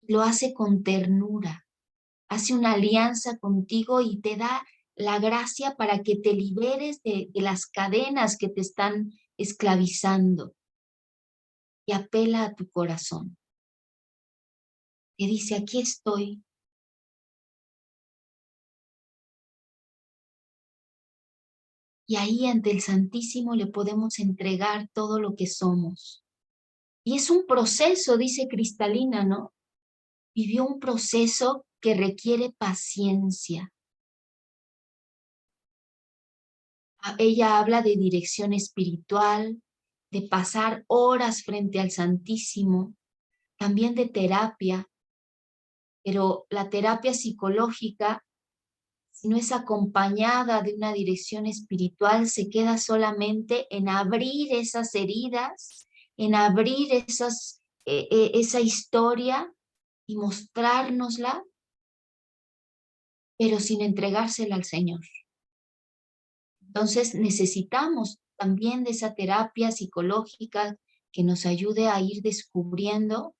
Lo hace con ternura. Hace una alianza contigo y te da la gracia para que te liberes de las cadenas que te están esclavizando. Y apela a tu corazón. Y dice, aquí estoy. Y ahí ante el Santísimo le podemos entregar todo lo que somos. Y es un proceso, dice Cristalina, ¿no? Vivió un proceso que requiere paciencia. Ella habla de dirección espiritual, de pasar horas frente al Santísimo, también de terapia, pero la terapia psicológica, si no es acompañada de una dirección espiritual, se queda solamente en abrir esas heridas, en abrir esa historia y mostrárnosla, pero sin entregársela al Señor. Entonces necesitamos también de esa terapia psicológica que nos ayude a ir descubriendo,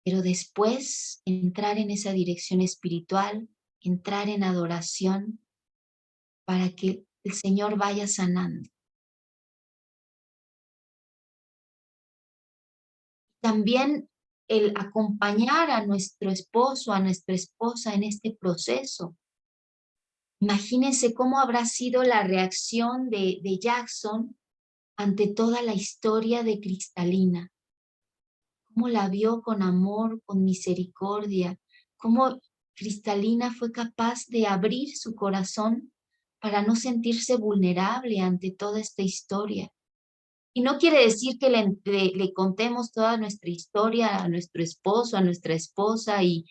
pero después entrar en esa dirección espiritual, entrar en adoración para que el Señor vaya sanando. También el acompañar a nuestro esposo, a nuestra esposa en este proceso. Imagínense cómo habrá sido la reacción de Jackson ante toda la historia de Cristalina. Cómo la vio con amor, con misericordia, cómo Cristalina fue capaz de abrir su corazón para no sentirse vulnerable ante toda esta historia. Y no quiere decir que le contemos toda nuestra historia a nuestro esposo, a nuestra esposa y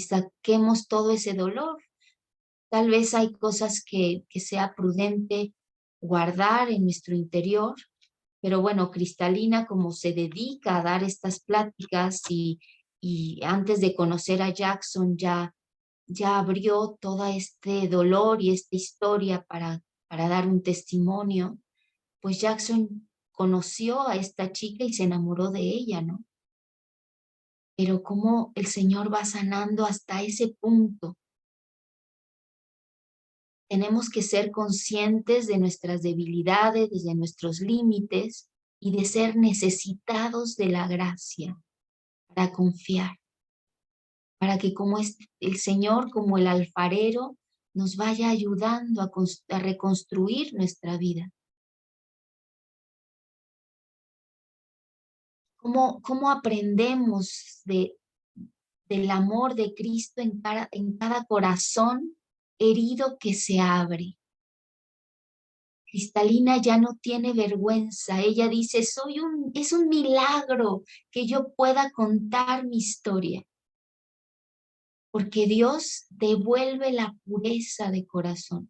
saquemos todo ese dolor. Tal vez hay cosas que sea prudente guardar en nuestro interior, pero bueno, Cristalina, como se dedica a dar estas pláticas y antes de conocer a Jackson ya abrió todo este dolor y esta historia para dar un testimonio, pues Jackson conoció a esta chica y se enamoró de ella, ¿no? Pero cómo el Señor va sanando hasta ese punto. Tenemos que ser conscientes de nuestras debilidades, de nuestros límites y de ser necesitados de la gracia para confiar, para que como es el Señor, como el alfarero, nos vaya ayudando a reconstruir nuestra vida. ¿Cómo aprendemos del amor de Cristo en cada corazón herido que se abre? Cristalina ya no tiene vergüenza. Ella dice, es un milagro que yo pueda contar mi historia. Porque Dios devuelve la pureza de corazón.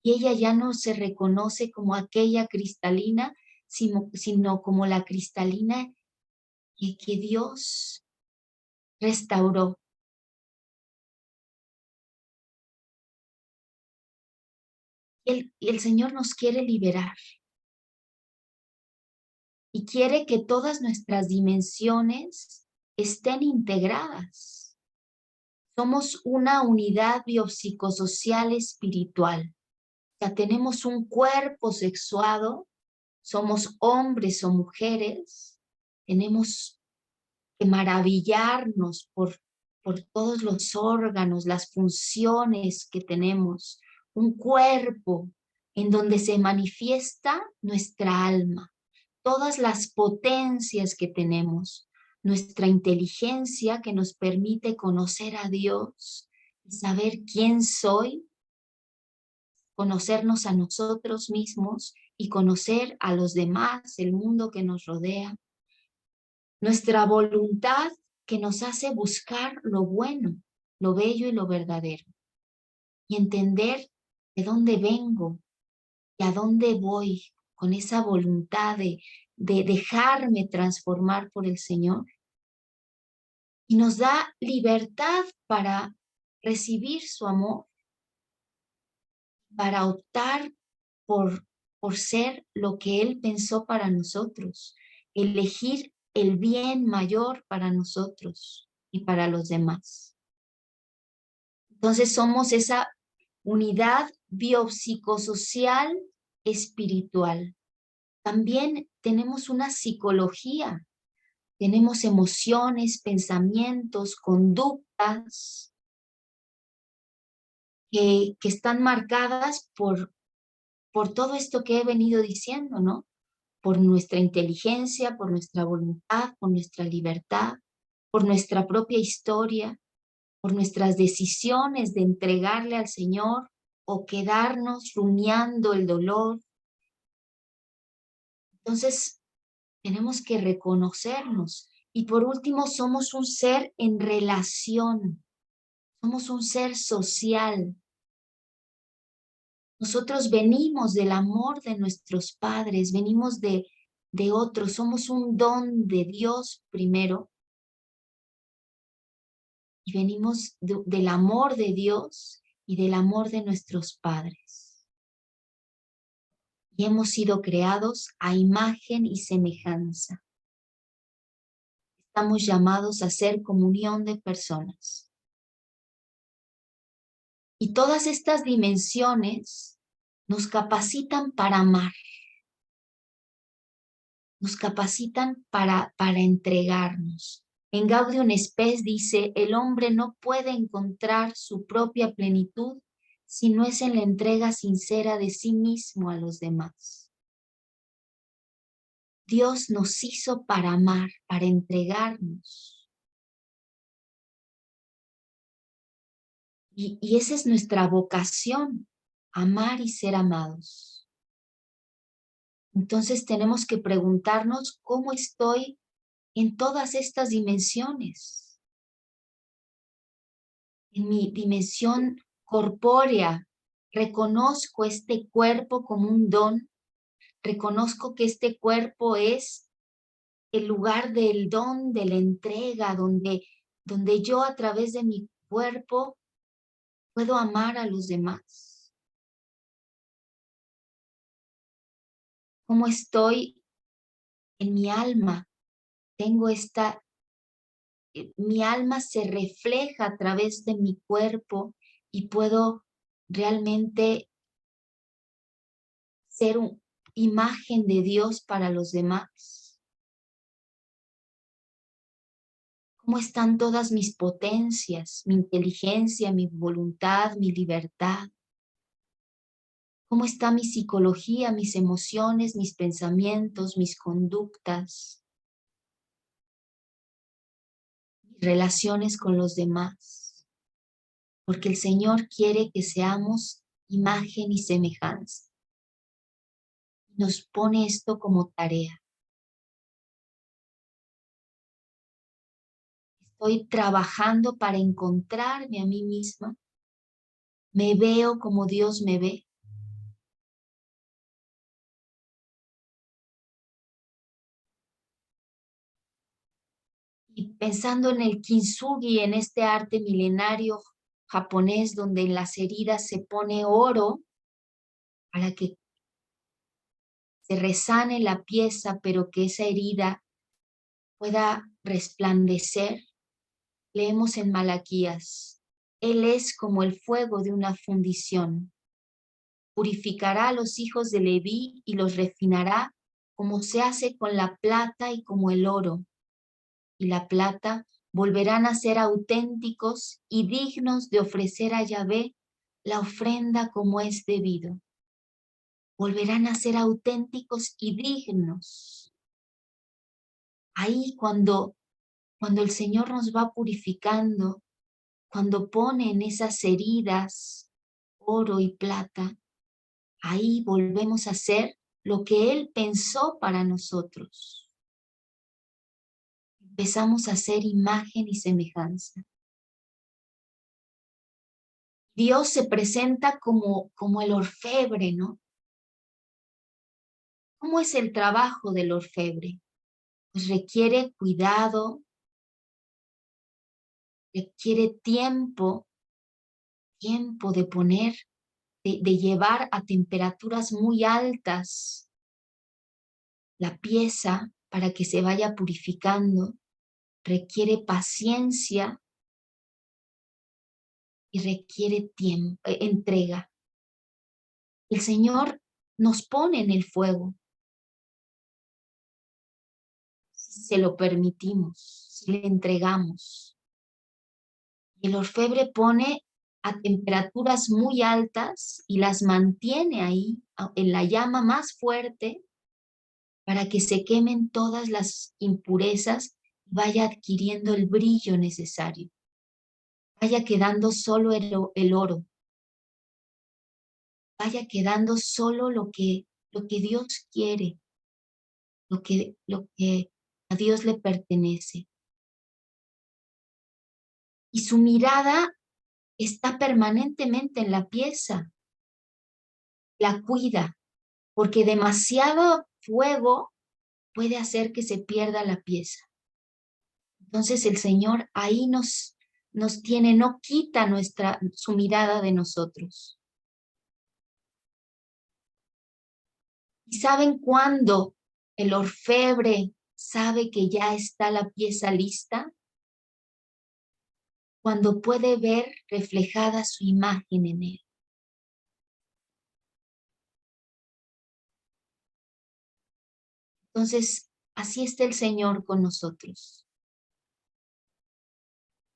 Y ella ya no se reconoce como aquella Cristalina, sino como la Cristalina que Dios restauró. Y el Señor nos quiere liberar. Y quiere que todas nuestras dimensiones estén integradas. Somos una unidad biopsicosocial espiritual. O sea, tenemos un cuerpo sexuado, somos hombres o mujeres, tenemos que maravillarnos por todos los órganos, las funciones que tenemos, un cuerpo en donde se manifiesta nuestra alma, todas las potencias que tenemos, nuestra inteligencia que nos permite conocer a Dios y saber quién soy, conocernos a nosotros mismos y conocer a los demás, el mundo que nos rodea. Nuestra voluntad que nos hace buscar lo bueno, lo bello y lo verdadero. Y entender de dónde vengo y a dónde voy con esa voluntad de dejarme transformar por el Señor. Y nos da libertad para recibir su amor, para optar por ser lo que Él pensó para nosotros, elegir el bien mayor para nosotros y para los demás. Entonces somos esa unidad biopsicosocial espiritual. También tenemos una psicología, tenemos emociones, pensamientos, conductas que están marcadas por todo esto que he venido diciendo, ¿no? Por nuestra inteligencia, por nuestra voluntad, por nuestra libertad, por nuestra propia historia, por nuestras decisiones de entregarle al Señor o quedarnos rumiando el dolor. Entonces, tenemos que reconocernos. Y por último, somos un ser en relación. Somos un ser social. Nosotros venimos del amor de nuestros padres, venimos de otros. Somos un don de Dios primero. Y venimos del amor de Dios y del amor de nuestros padres. Y hemos sido creados a imagen y semejanza. Estamos llamados a ser comunión de personas. Y todas estas dimensiones nos capacitan para amar. Nos capacitan para entregarnos. En Gaudium Spes dice, el hombre no puede encontrar su propia plenitud si no es en la entrega sincera de sí mismo a los demás. Dios nos hizo para amar, para entregarnos. Y esa es nuestra vocación, amar y ser amados. Entonces tenemos que preguntarnos cómo estoy en todas estas dimensiones. En mi dimensión corpórea, reconozco este cuerpo como un don, reconozco que este cuerpo es el lugar del don, de la entrega, donde yo a través de mi cuerpo puedo amar a los demás. ¿Cómo estoy en mi alma? Tengo mi alma se refleja a través de mi cuerpo y puedo realmente ser una imagen de Dios para los demás. ¿Cómo están todas mis potencias, mi inteligencia, mi voluntad, mi libertad? ¿Cómo está mi psicología, mis emociones, mis pensamientos, mis conductas? Mis relaciones con los demás. Porque el Señor quiere que seamos imagen y semejanza. Nos pone esto como tarea. Estoy trabajando para encontrarme a mí misma. Me veo como Dios me ve. Y pensando en el kintsugi, en este arte milenario japonés, donde en las heridas se pone oro para que se resane la pieza, pero que esa herida pueda resplandecer, leemos en Malaquías, Él es como el fuego de una fundición. Purificará a los hijos de Leví y los refinará como se hace con la plata y como el oro. Y la plata volverán a ser auténticos y dignos de ofrecer a Yahvé la ofrenda como es debido. Volverán a ser auténticos y dignos. Ahí cuando el Señor nos va purificando, cuando pone en esas heridas oro y plata, ahí volvemos a ser lo que Él pensó para nosotros. Empezamos a ser imagen y semejanza. Dios se presenta como el orfebre, ¿no? ¿Cómo es el trabajo del orfebre? Pues requiere cuidado, requiere tiempo de poner, de llevar a temperaturas muy altas la pieza para que se vaya purificando, requiere paciencia y requiere tiempo, entrega. El Señor nos pone en el fuego, si se lo permitimos, si le entregamos. El orfebre pone a temperaturas muy altas y las mantiene ahí en la llama más fuerte para que se quemen todas las impurezas y vaya adquiriendo el brillo necesario. vaya quedando solo el oro, vaya quedando solo lo que Dios quiere, lo que a Dios le pertenece. Y su mirada está permanentemente en la pieza, la cuida, porque demasiado fuego puede hacer que se pierda la pieza. Entonces el Señor ahí nos tiene, no quita su mirada de nosotros. ¿Y saben cuándo el orfebre sabe que ya está la pieza lista? Cuando puede ver reflejada su imagen en él. Entonces, así está el Señor con nosotros.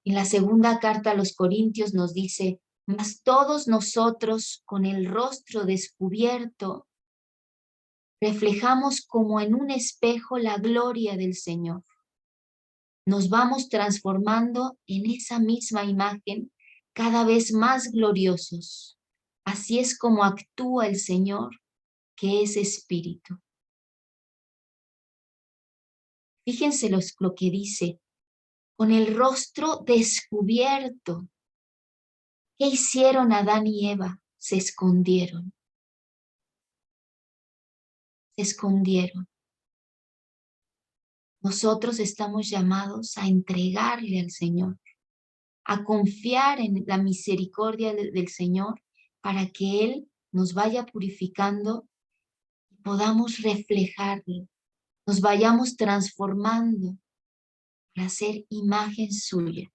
En la segunda carta a los Corintios nos dice, mas todos nosotros con el rostro descubierto, reflejamos como en un espejo la gloria del Señor. Nos vamos transformando en esa misma imagen cada vez más gloriosos. Así es como actúa el Señor, que es Espíritu. Fíjense lo que dice, con el rostro descubierto. ¿Qué hicieron Adán y Eva? Se escondieron. Se escondieron. Nosotros estamos llamados a entregarle al Señor, a confiar en la misericordia del Señor para que Él nos vaya purificando y podamos reflejarle, nos vayamos transformando para ser imagen suya.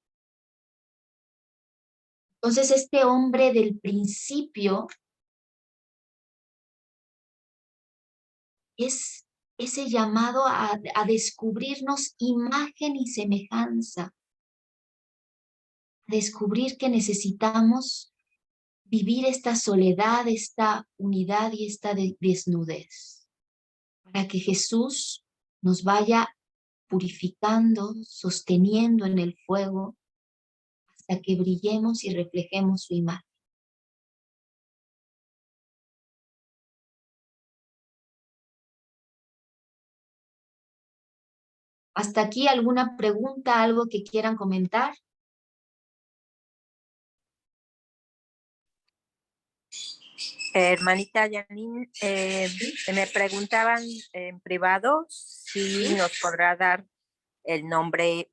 Entonces este hombre del principio es ese llamado a descubrirnos imagen y semejanza, a descubrir que necesitamos vivir esta soledad, esta unidad y esta desnudez, para que Jesús nos vaya purificando, sosteniendo en el fuego, hasta que brillemos y reflejemos su imagen. ¿Hasta aquí alguna pregunta, algo que quieran comentar? Hermanita Janine, me preguntaban en privado si nos podrá dar el nombre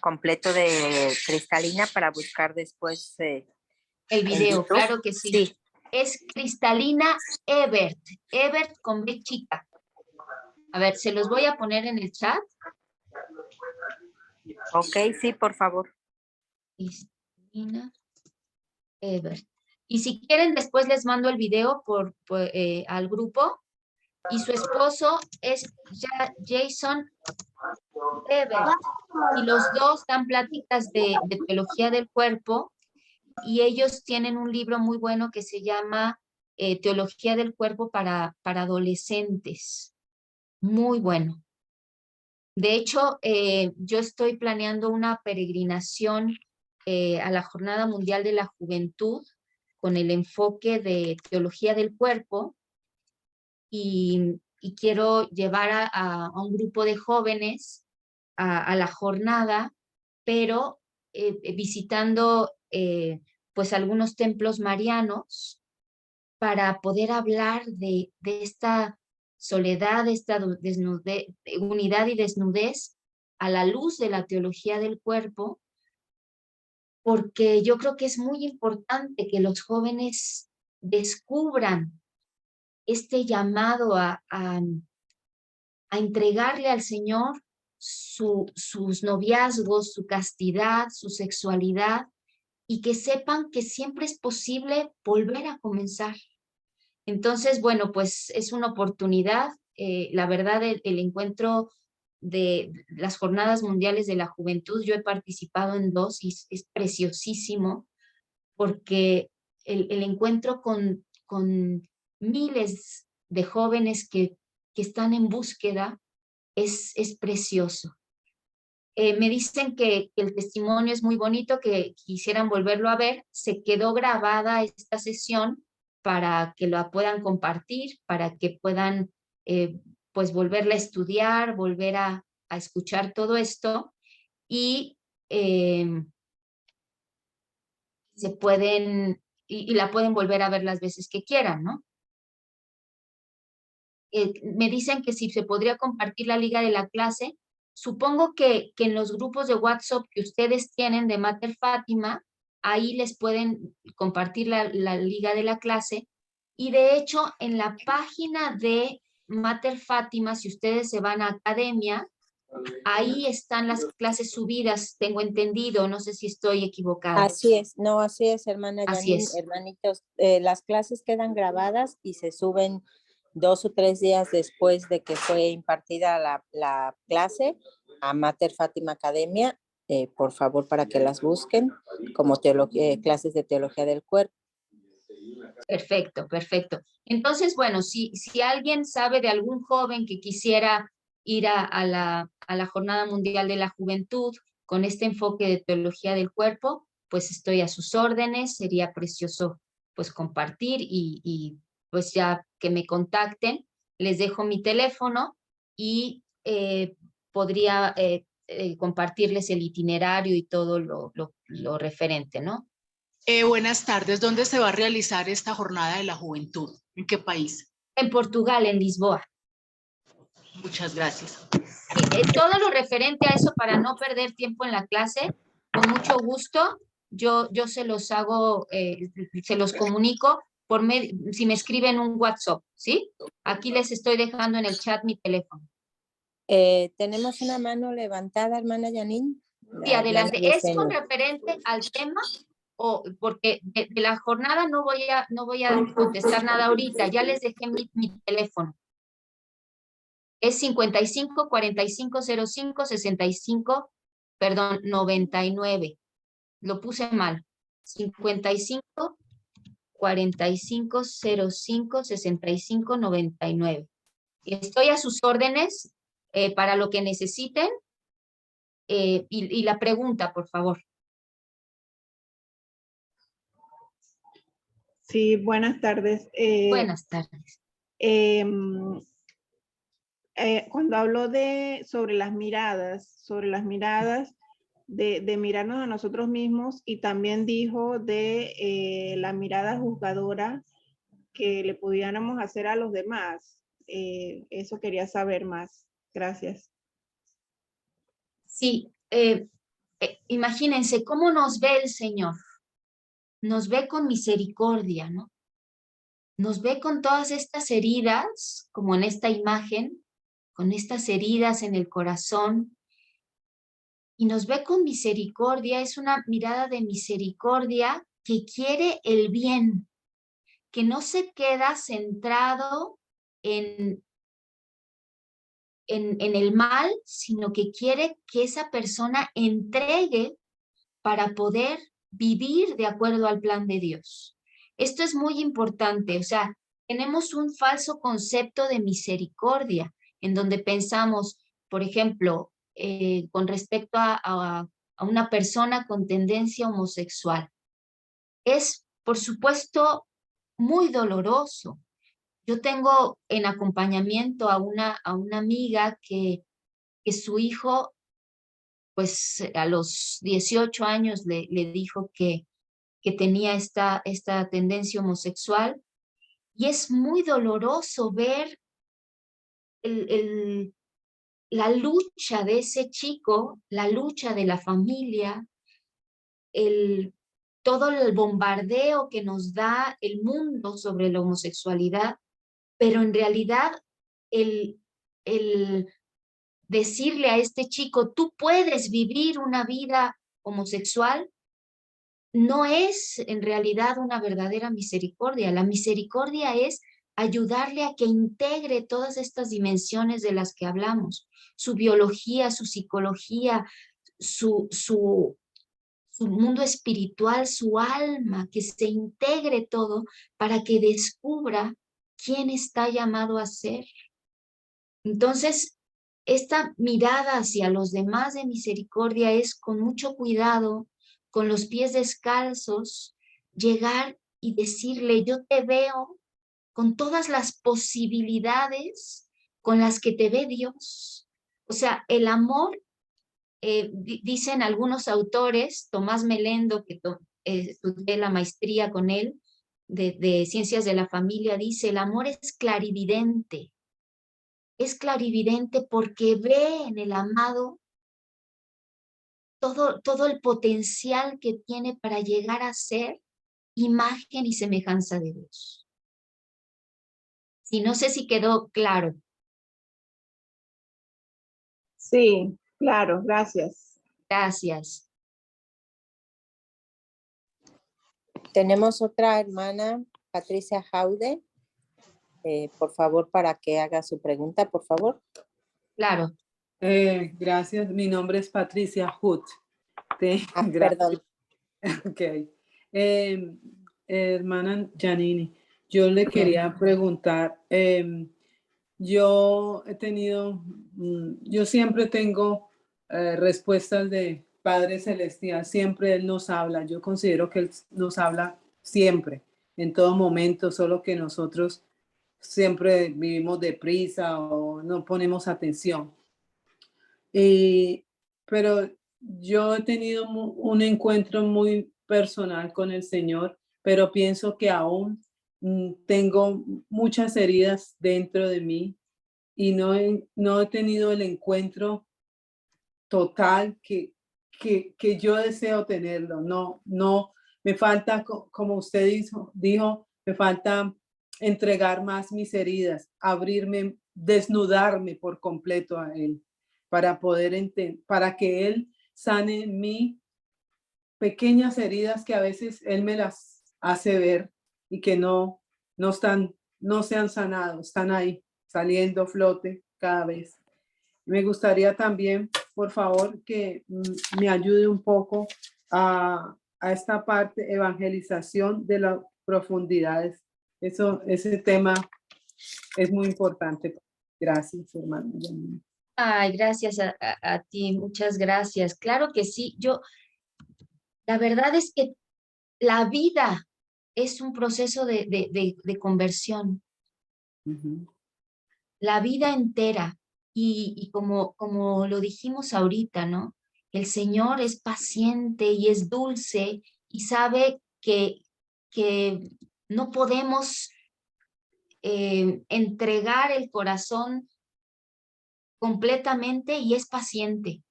completo de Cristalina para buscar después el video, claro que sí. Sí. Es Cristalina Ebert, Ebert con B chica. A ver, se los voy a poner en el chat. Ok, sí, por favor. Cristalina Ebert. Y si quieren, después les mando el video al grupo. Y su esposo es Jason Ebert. Y los dos dan pláticas de teología del cuerpo. Y ellos tienen un libro muy bueno que se llama Teología del Cuerpo para adolescentes. Muy bueno. De hecho, yo estoy planeando una peregrinación a la Jornada Mundial de la Juventud con el enfoque de Teología del Cuerpo y quiero llevar a un grupo de jóvenes a la jornada, pero visitando pues algunos templos marianos para poder hablar de esta soledad, esta unidad y desnudez a la luz de la teología del cuerpo, porque yo creo que es muy importante que los jóvenes descubran este llamado a entregarle al Señor sus noviazgos, su castidad, su sexualidad, y que sepan que siempre es posible volver a comenzar. Entonces, bueno, pues es una oportunidad. La verdad, el encuentro de las Jornadas Mundiales de la Juventud, yo he participado en 2 y es preciosísimo porque el encuentro con miles de jóvenes que están en búsqueda es precioso. Me dicen que el testimonio es muy bonito, que quisieran volverlo a ver. Se quedó grabada esta sesión para que la puedan compartir, para que puedan pues volverla a estudiar, volver a escuchar todo esto y se pueden, y la pueden volver a ver las veces que quieran, ¿no? Me dicen que si se podría compartir la liga de la clase. Supongo que en los grupos de WhatsApp que ustedes tienen de Mater Fátima, ahí les pueden compartir la liga de la clase. Y de hecho, en la página de Mater Fátima, si ustedes se van a Academia, ahí están las clases subidas, tengo entendido, no sé si estoy equivocada. Así es, no, así es, hermana Así Janine, es. hermanitos. Las clases quedan grabadas y se suben 2 o 3 días después de que fue impartida la clase a Mater Fátima Academia. Por favor, para que las busquen como clases de teología del cuerpo. Perfecto, perfecto. Entonces, bueno, si alguien sabe de algún joven que quisiera ir a la Jornada Mundial de la Juventud con este enfoque de teología del cuerpo, pues estoy a sus órdenes. Sería precioso pues compartir y pues ya que me contacten. Les dejo mi teléfono y podría compartirles el itinerario y todo lo referente, ¿no? Buenas tardes. ¿Dónde se va a realizar esta jornada de la juventud? ¿En qué país? En Portugal, en Lisboa. Muchas gracias. Todo lo referente a eso, para no perder tiempo en la clase, con mucho gusto, yo se los hago, se los comunico si me escriben un WhatsApp, ¿sí? Aquí les estoy dejando en el chat mi teléfono. Tenemos una mano levantada, hermana Janine. Sí, adelante. ¿Es con referente al tema o porque de la jornada no voy a contestar nada ahorita? Ya les dejé mi teléfono. Es 55 45 05 65, perdón, 99. Lo puse mal. 55 45 05 65 99. Estoy a sus órdenes para lo que necesiten. Y la pregunta, por favor. Sí, buenas tardes. Buenas tardes. Cuando habló sobre las miradas, de mirarnos a nosotros mismos, y también dijo de la mirada juzgadora que le pudiéramos hacer a los demás. Eso quería saber más. Gracias. Sí, imagínense cómo nos ve el Señor. Nos ve con misericordia, ¿no? Nos ve con todas estas heridas, como en esta imagen, con estas heridas en el corazón, y nos ve con misericordia. Es una mirada de misericordia que quiere el bien, que no se queda centrado en el mal, sino que quiere que esa persona entregue para poder vivir de acuerdo al plan de Dios. Esto es muy importante. O sea, tenemos un falso concepto de misericordia, en donde pensamos, por ejemplo, con respecto a una persona con tendencia homosexual. Es, por supuesto, muy doloroso. Yo tengo en acompañamiento a una amiga que su hijo, pues a los 18 años le dijo que tenía esta tendencia homosexual, y es muy doloroso ver la lucha de ese chico, la lucha de la familia, todo el bombardeo que nos da el mundo sobre la homosexualidad, pero en realidad el decirle a este chico, tú puedes vivir una vida homosexual, no es en realidad una verdadera misericordia. La misericordia es ayudarle a que integre todas estas dimensiones de las que hablamos, su biología, su psicología, su mundo espiritual, su alma, que se integre todo para que descubra quién está llamado a ser. Entonces, esta mirada hacia los demás de misericordia es con mucho cuidado, con los pies descalzos, llegar y decirle, yo te veo con todas las posibilidades con las que te ve Dios. O sea, el amor, dicen algunos autores, Tomás Melendo, que estudié la maestría con él, de Ciencias de la Familia, dice, el amor es clarividente. Es clarividente porque ve en el amado todo el potencial que tiene para llegar a ser imagen y semejanza de Dios. Y no sé si quedó claro. Sí, claro, gracias. Gracias. Tenemos otra hermana, Patricia Jaude. Por favor, para que haga su pregunta, por favor. Claro. Gracias, mi nombre es Patricia Huth. Perdón. Ok. Hermana Janini, yo le quería preguntar, yo siempre tengo respuestas de Padre Celestial, siempre Él nos habla, yo considero que Él nos habla siempre, en todo momento, solo que nosotros siempre vivimos deprisa o no ponemos atención. Pero yo he tenido un encuentro muy personal con el Señor, pero pienso que aún tengo muchas heridas dentro de mí y no he tenido el encuentro total que yo deseo tenerlo. No, me falta, como usted dijo, me falta entregar más mis heridas, abrirme, desnudarme por completo a Él, para poder para que Él sane en mí pequeñas heridas que a veces Él me las hace ver y que no se han sanado, están ahí saliendo a flote cada vez. Me gustaría también, por favor, que me ayude un poco a esta parte, evangelización de las profundidades. Ese tema es muy importante. Gracias, hermano. Ay, gracias a ti, muchas gracias. Claro que sí, la verdad es que la vida es un proceso de conversión. La vida entera. Y como lo dijimos ahorita, ¿no? El Señor es paciente y es dulce y sabe que no podemos entregar el corazón completamente, y es paciente.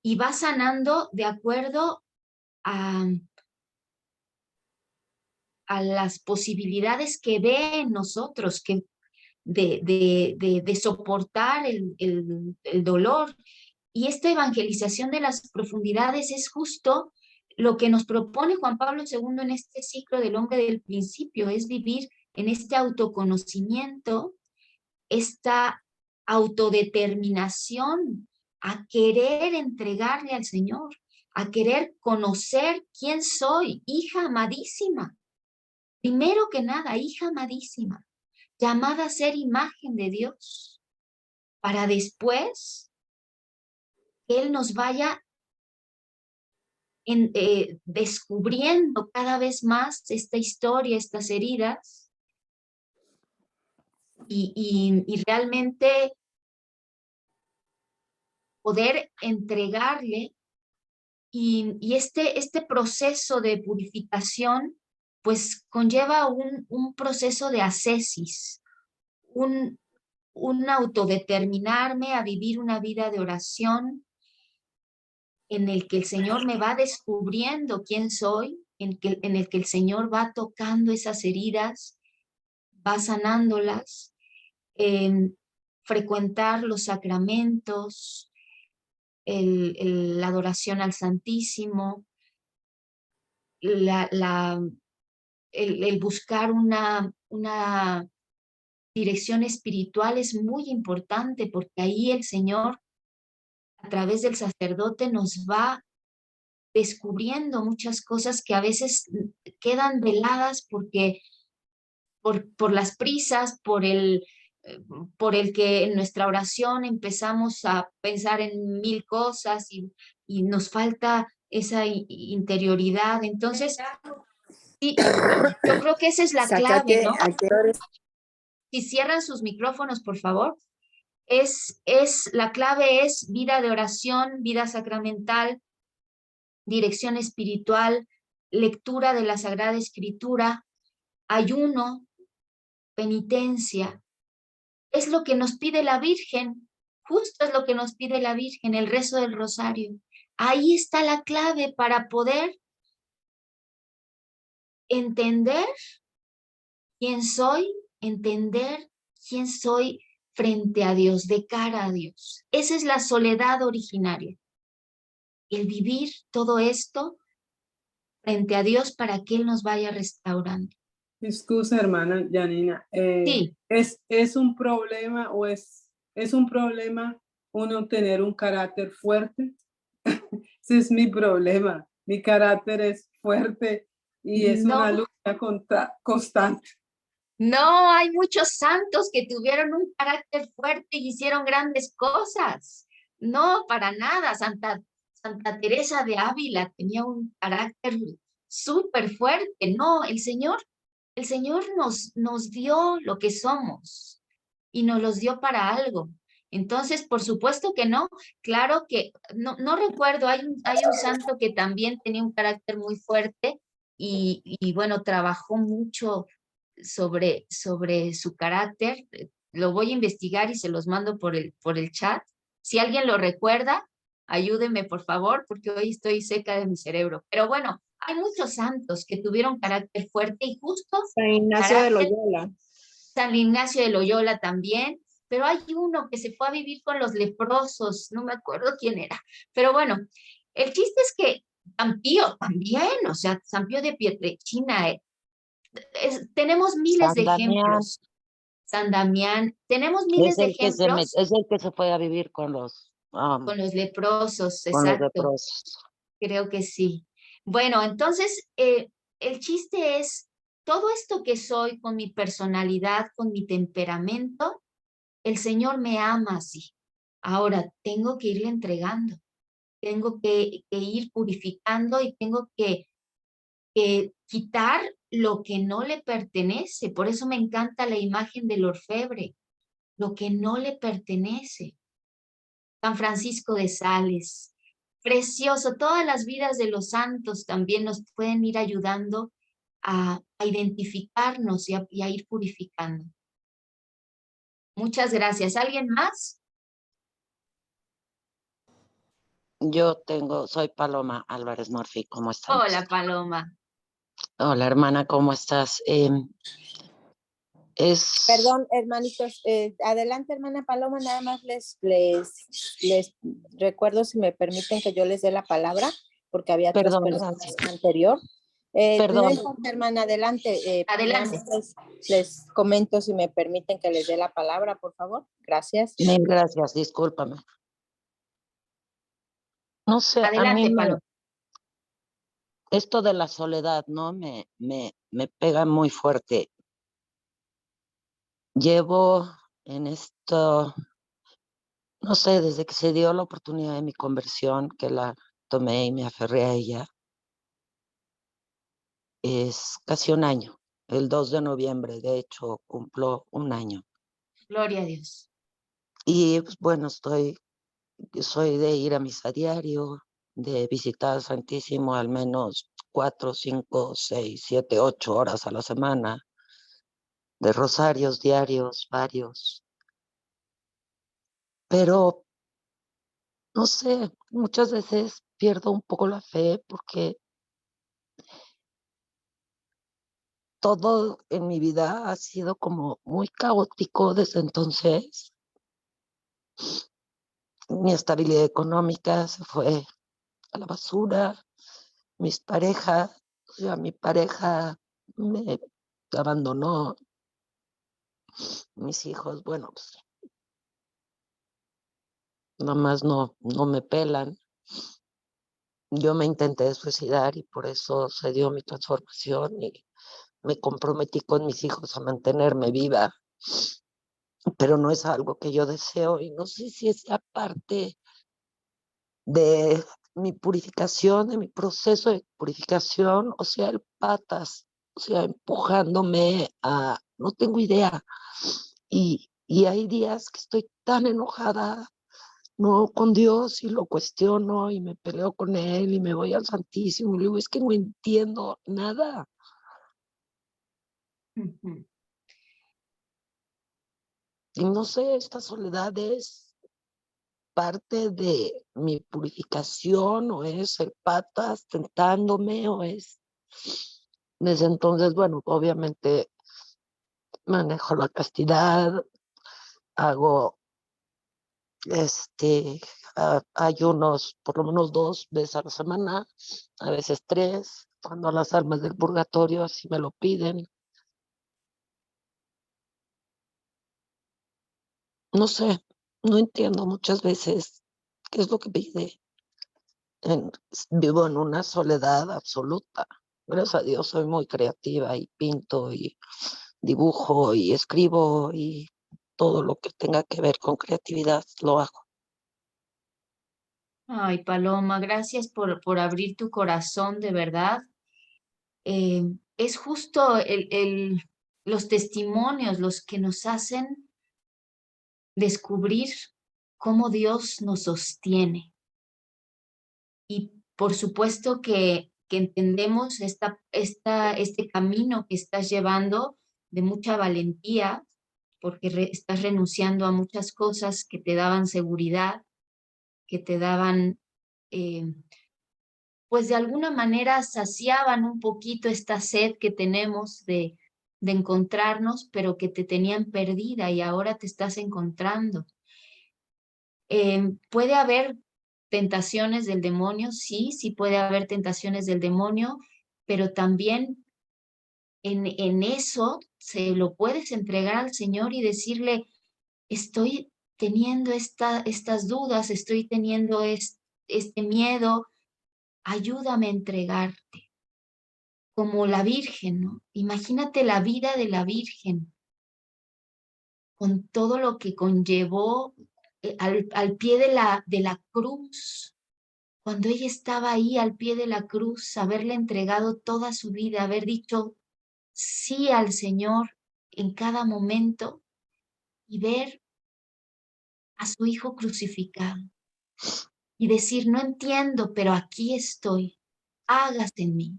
Y va sanando de acuerdo a las posibilidades que ve en nosotros, de soportar el dolor. Y esta evangelización de las profundidades es justo lo que nos propone Juan Pablo II en este ciclo del hombre del principio, es vivir en este autoconocimiento, esta autodeterminación a querer entregarle al Señor, a querer conocer quién soy, hija amadísima. Primero que nada, hija amadísima, llamada a ser imagen de Dios, para después que Él nos vaya descubriendo cada vez más esta historia, estas heridas, y realmente poder entregarle, y este proceso de purificación pues conlleva un proceso de ascesis, un autodeterminarme a vivir una vida de oración en el que el Señor me va descubriendo quién soy, en el que el Señor va tocando esas heridas, va sanándolas, frecuentar los sacramentos, la adoración al Santísimo, el buscar una dirección espiritual es muy importante, porque ahí el Señor, a través del sacerdote, nos va descubriendo muchas cosas que a veces quedan veladas por las prisas, por por el que en nuestra oración empezamos a pensar en mil cosas y nos falta esa interioridad. Entonces, sí, yo creo que esa es la clave, ¿no? ¿A qué hora? Si cierran sus micrófonos, por favor. La clave es vida de oración, vida sacramental, dirección espiritual, lectura de la Sagrada Escritura, ayuno, penitencia. Es lo que nos pide la Virgen, justo es lo que nos pide la Virgen, el rezo del rosario. Ahí está la clave para poder entender quién soy, entender quién soy frente a Dios, de cara a Dios. Esa es la soledad originaria. El vivir todo esto frente a Dios para que Él nos vaya restaurando. Excusa, hermana Janina. Sí. ¿Es un problema o es un problema uno tener un carácter fuerte? Ese es mi problema. Mi carácter es fuerte y es una lucha constante. No, hay muchos santos que tuvieron un carácter fuerte y hicieron grandes cosas. No, para nada. Santa Teresa de Ávila tenía un carácter súper fuerte. No, el Señor nos dio lo que somos y nos los dio para algo. Entonces, por supuesto que no. Claro que, no recuerdo, hay un santo que también tenía un carácter muy fuerte y bueno, trabajó mucho sobre su carácter. Lo voy a investigar y se los mando por el chat. Si alguien lo recuerda, ayúdeme por favor, porque hoy estoy seca de mi cerebro. Pero bueno, hay muchos santos que tuvieron carácter fuerte y justo San Ignacio de Loyola. San Ignacio de Loyola también, pero hay uno que se fue a vivir con los leprosos, no me acuerdo quién era. Pero bueno, el chiste es que San Pío también, o sea, San Pío de Pietrelcina, tenemos miles San de Damián ejemplos. San Damián, tenemos miles de ejemplos es el que se fue a vivir con los leprosos, con los exacto, leprosos. creo que sí. Bueno, entonces, el chiste es, todo esto que soy con mi personalidad, con mi temperamento, el Señor me ama así. Ahora, tengo que irle entregando, tengo que ir purificando y tengo que quitar lo que no le pertenece. Por eso me encanta la imagen del orfebre, lo que no le pertenece. San Francisco de Sales, precioso. Todas las vidas de los santos también nos pueden ir ayudando a identificarnos y a ir purificando. Muchas gracias. ¿Alguien más? Soy Paloma Álvarez Murphy, ¿cómo estás? Hola, Paloma. Hola, hermana, ¿cómo estás? Perdón, hermanitos, adelante, hermana Paloma, nada más les recuerdo, si me permiten, que yo les dé la palabra, porque había otras personas anterior. No importa, hermana, adelante. Adelante. Les comento, si me permiten, que les dé la palabra, por favor. Gracias. Mil gracias, discúlpame. No sé, adelante, a mí Paloma. Esto de la soledad, ¿no? Me pega muy fuerte. Llevo en esto, no sé, desde que se dio la oportunidad de mi conversión, que la tomé y me aferré a ella, es casi un año. El 2 de noviembre, de hecho, cumplo un año. Gloria a Dios. Y pues, bueno, soy de ir a misa diario, de visitar al Santísimo al menos 4, 5, 6, 7, 8 horas a la semana, de rosarios diarios, varios. Pero, no sé, muchas veces pierdo un poco la fe porque todo en mi vida ha sido como muy caótico desde entonces. Mi estabilidad económica se fue a la basura, mi pareja me abandonó, mis hijos, bueno, pues nomás no me pelan. Yo me intenté suicidar y por eso se dio mi transformación y me comprometí con mis hijos a mantenerme viva. pero no es algo que yo deseo y no sé si es parte de mi purificación, de mi proceso de purificación, o sea, el patas, o sea, empujándome a, no tengo idea. Y hay días que estoy tan enojada, no con Dios, y lo cuestiono y me peleo con Él y me voy al Santísimo y le digo, es que no entiendo nada. Ujú. Y no sé, esta soledad es parte de mi purificación o es el patas tentándome o es... Desde entonces, bueno, obviamente manejo la castidad, hago ayunos por lo menos 2 veces a la semana, a veces 3, cuando las almas del purgatorio así me lo piden. No sé, no entiendo muchas veces qué es lo que pide. Vivo en una soledad absoluta. Gracias a Dios soy muy creativa y pinto y dibujo y escribo y todo lo que tenga que ver con creatividad lo hago. Ay, Paloma, gracias por abrir tu corazón, de verdad. Es justo los testimonios los que nos hacen descubrir cómo Dios nos sostiene. Y por supuesto que entendemos este camino que estás llevando de mucha valentía, porque estás renunciando a muchas cosas que te daban seguridad, que te daban, pues de alguna manera saciaban un poquito esta sed que tenemos de encontrarnos, pero que te tenían perdida y ahora te estás encontrando. ¿Puede haber tentaciones del demonio? Sí, sí puede haber tentaciones del demonio, pero también en eso se lo puedes entregar al Señor y decirle, estoy teniendo estas dudas, estoy teniendo este miedo, ayúdame a entregarte, como la Virgen, ¿no? Imagínate la vida de la Virgen, con todo lo que conllevó al pie de la cruz. Cuando ella estaba ahí al pie de la cruz, haberle entregado toda su vida, haber dicho sí al Señor en cada momento y ver a su hijo crucificado y decir, no entiendo, pero aquí estoy, hágase en mí,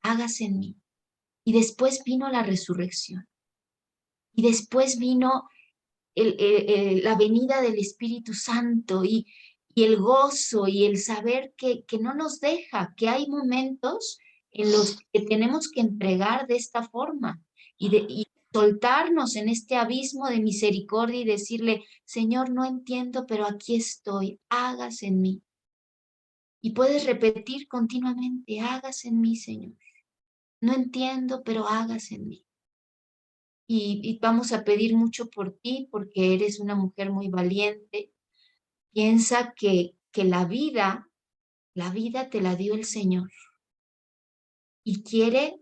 hágase en mí. Y después vino la resurrección y después vino la venida del Espíritu Santo y el gozo y el saber que no nos deja, que hay momentos en los que tenemos que entregar de esta forma y soltarnos en este abismo de misericordia y decirle, Señor, no entiendo, pero aquí estoy, hágase en mí. Y puedes repetir continuamente, hágase en mí, Señor. No entiendo, pero hágase en mí. Y vamos a pedir mucho por ti porque eres una mujer muy valiente. Piensa que la vida te la dio el Señor y quiere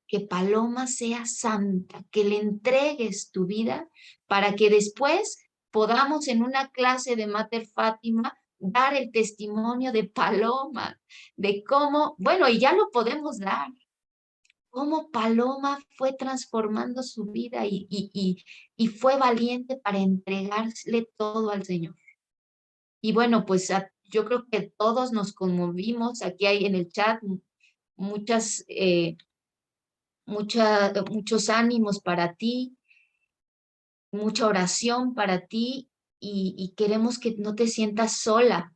que Paloma sea santa, que le entregues tu vida para que después podamos en una clase de Mater Fátima dar el testimonio de Paloma, de cómo, bueno, y ya lo podemos dar, cómo Paloma fue transformando su vida y fue valiente para entregarle todo al Señor. Y bueno, pues yo creo que todos nos conmovimos. Aquí hay en el chat muchas, muchos ánimos para ti, mucha oración para ti y queremos que no te sientas sola.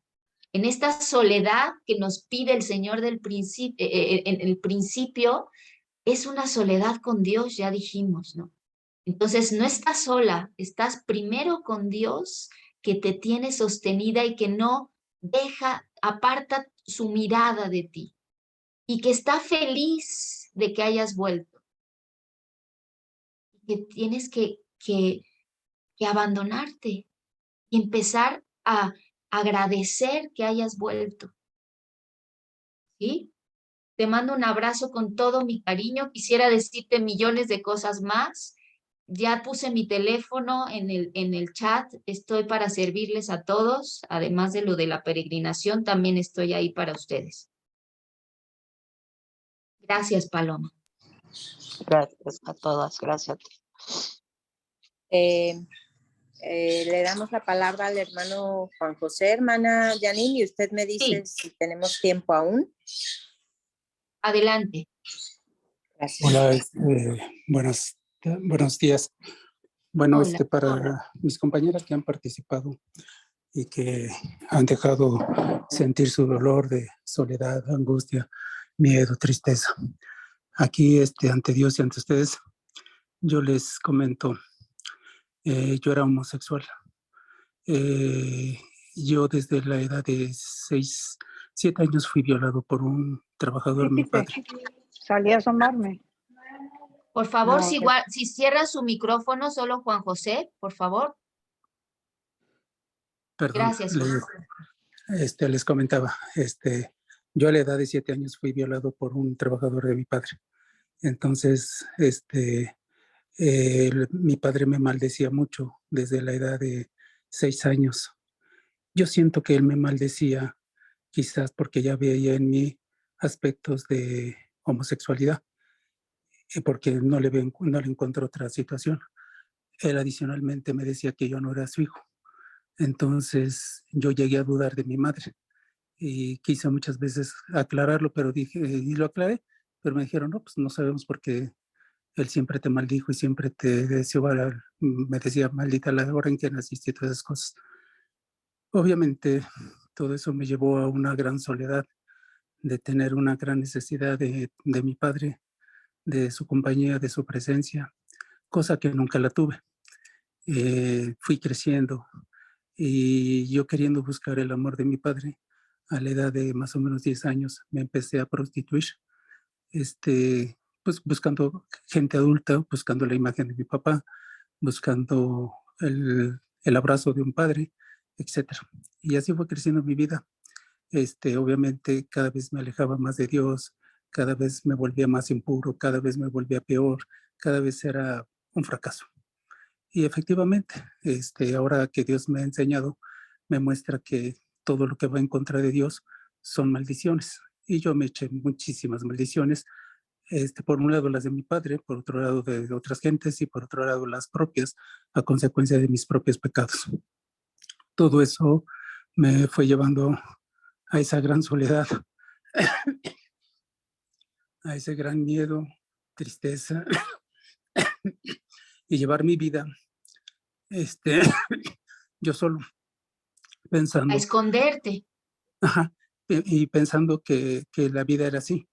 En esta soledad que nos pide el Señor del principio, en el principio, es una soledad con Dios, ya dijimos, ¿no? Entonces no estás sola, estás primero con Dios que te tiene sostenida y que no aparta su mirada de ti y que está feliz de que hayas vuelto, que tienes que abandonarte y empezar a agradecer que hayas vuelto, ¿sí? Te mando un abrazo con todo mi cariño, quisiera decirte millones de cosas más, Ya puse mi teléfono en el chat, estoy para servirles a todos, además de lo de la peregrinación, también estoy ahí para ustedes. Gracias, Paloma. Gracias a todas, gracias a ti. Le damos la palabra al hermano Juan José, hermana Janine, y usted me dice si tenemos tiempo aún. Adelante. Gracias. Hola, buenos días. Bueno, Hola. para mis compañeras que han participado y que han dejado sentir su dolor de soledad, angustia, miedo, tristeza. Aquí, ante Dios y ante ustedes, yo les comento, yo era homosexual. Yo desde la edad de 7 años fui violado por un trabajador de mi padre. Salí a asomarme. Por favor, No, si cierra su micrófono, solo Juan José, por favor. Perdón, Gracias, Juan. les comentaba, yo a la edad de 7 años fui violado por un trabajador de mi padre. Entonces, mi padre me maldecía mucho desde la edad de 6 años. Yo siento que él me maldecía quizás porque ya veía en mí aspectos de homosexualidad y porque no le encontró otra situación. Él adicionalmente me decía que yo no era su hijo. Entonces yo llegué a dudar de mi madre y quise muchas veces aclararlo, pero y lo aclaré, pero me dijeron, no, pues no sabemos porque él siempre te maldijo y siempre te deseaba, me decía, maldita la hora en que naciste y todas esas cosas. Obviamente todo eso me llevó a una gran soledad, de tener una gran necesidad de mi padre, de su compañía, de su presencia, cosa que nunca la tuve. Fui creciendo y yo queriendo buscar el amor de mi padre, a la edad de más o menos 10 años me empecé a prostituir, pues buscando gente adulta, buscando la imagen de mi papá, buscando el abrazo de un padre, etcétera. Y así fue creciendo mi vida. Obviamente cada vez me alejaba más de Dios, cada vez me volvía más impuro, cada vez me volvía peor, cada vez era un fracaso. Y efectivamente, ahora que Dios me ha enseñado, me muestra que todo lo que va en contra de Dios son maldiciones. Y yo me eché muchísimas maldiciones, por un lado las de mi padre, por otro lado de otras gentes y por otro lado las propias, a consecuencia de mis propios pecados. Todo eso me fue llevando a esa gran soledad, a ese gran miedo, tristeza, y llevar mi vida yo solo, pensando. A esconderte. Ajá, y pensando que la vida era así,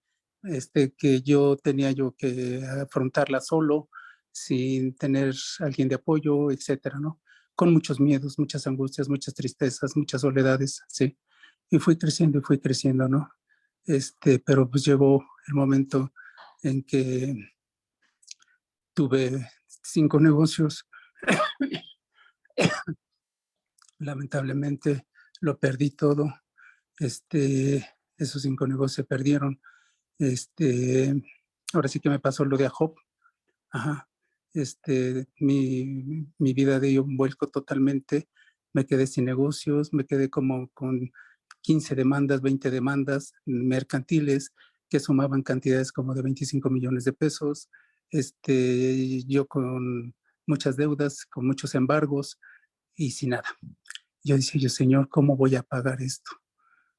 que yo tenía que afrontarla solo, sin tener alguien de apoyo, etcétera, ¿no? Con muchos miedos, muchas angustias, muchas tristezas, muchas soledades, sí. Y fui creciendo, ¿no? Pero pues llegó el momento en que tuve 5 negocios. Lamentablemente lo perdí todo. Esos 5 negocios se perdieron. Ahora sí que me pasó lo de Job. Ajá. Mi vida dio un vuelco totalmente. Me quedé sin negocios, me quedé como con 15 demandas, 20 demandas mercantiles que sumaban cantidades como de 25 millones de pesos. Yo con muchas deudas, con muchos embargos y sin nada. Yo decía, yo, Señor, ¿cómo voy a pagar esto?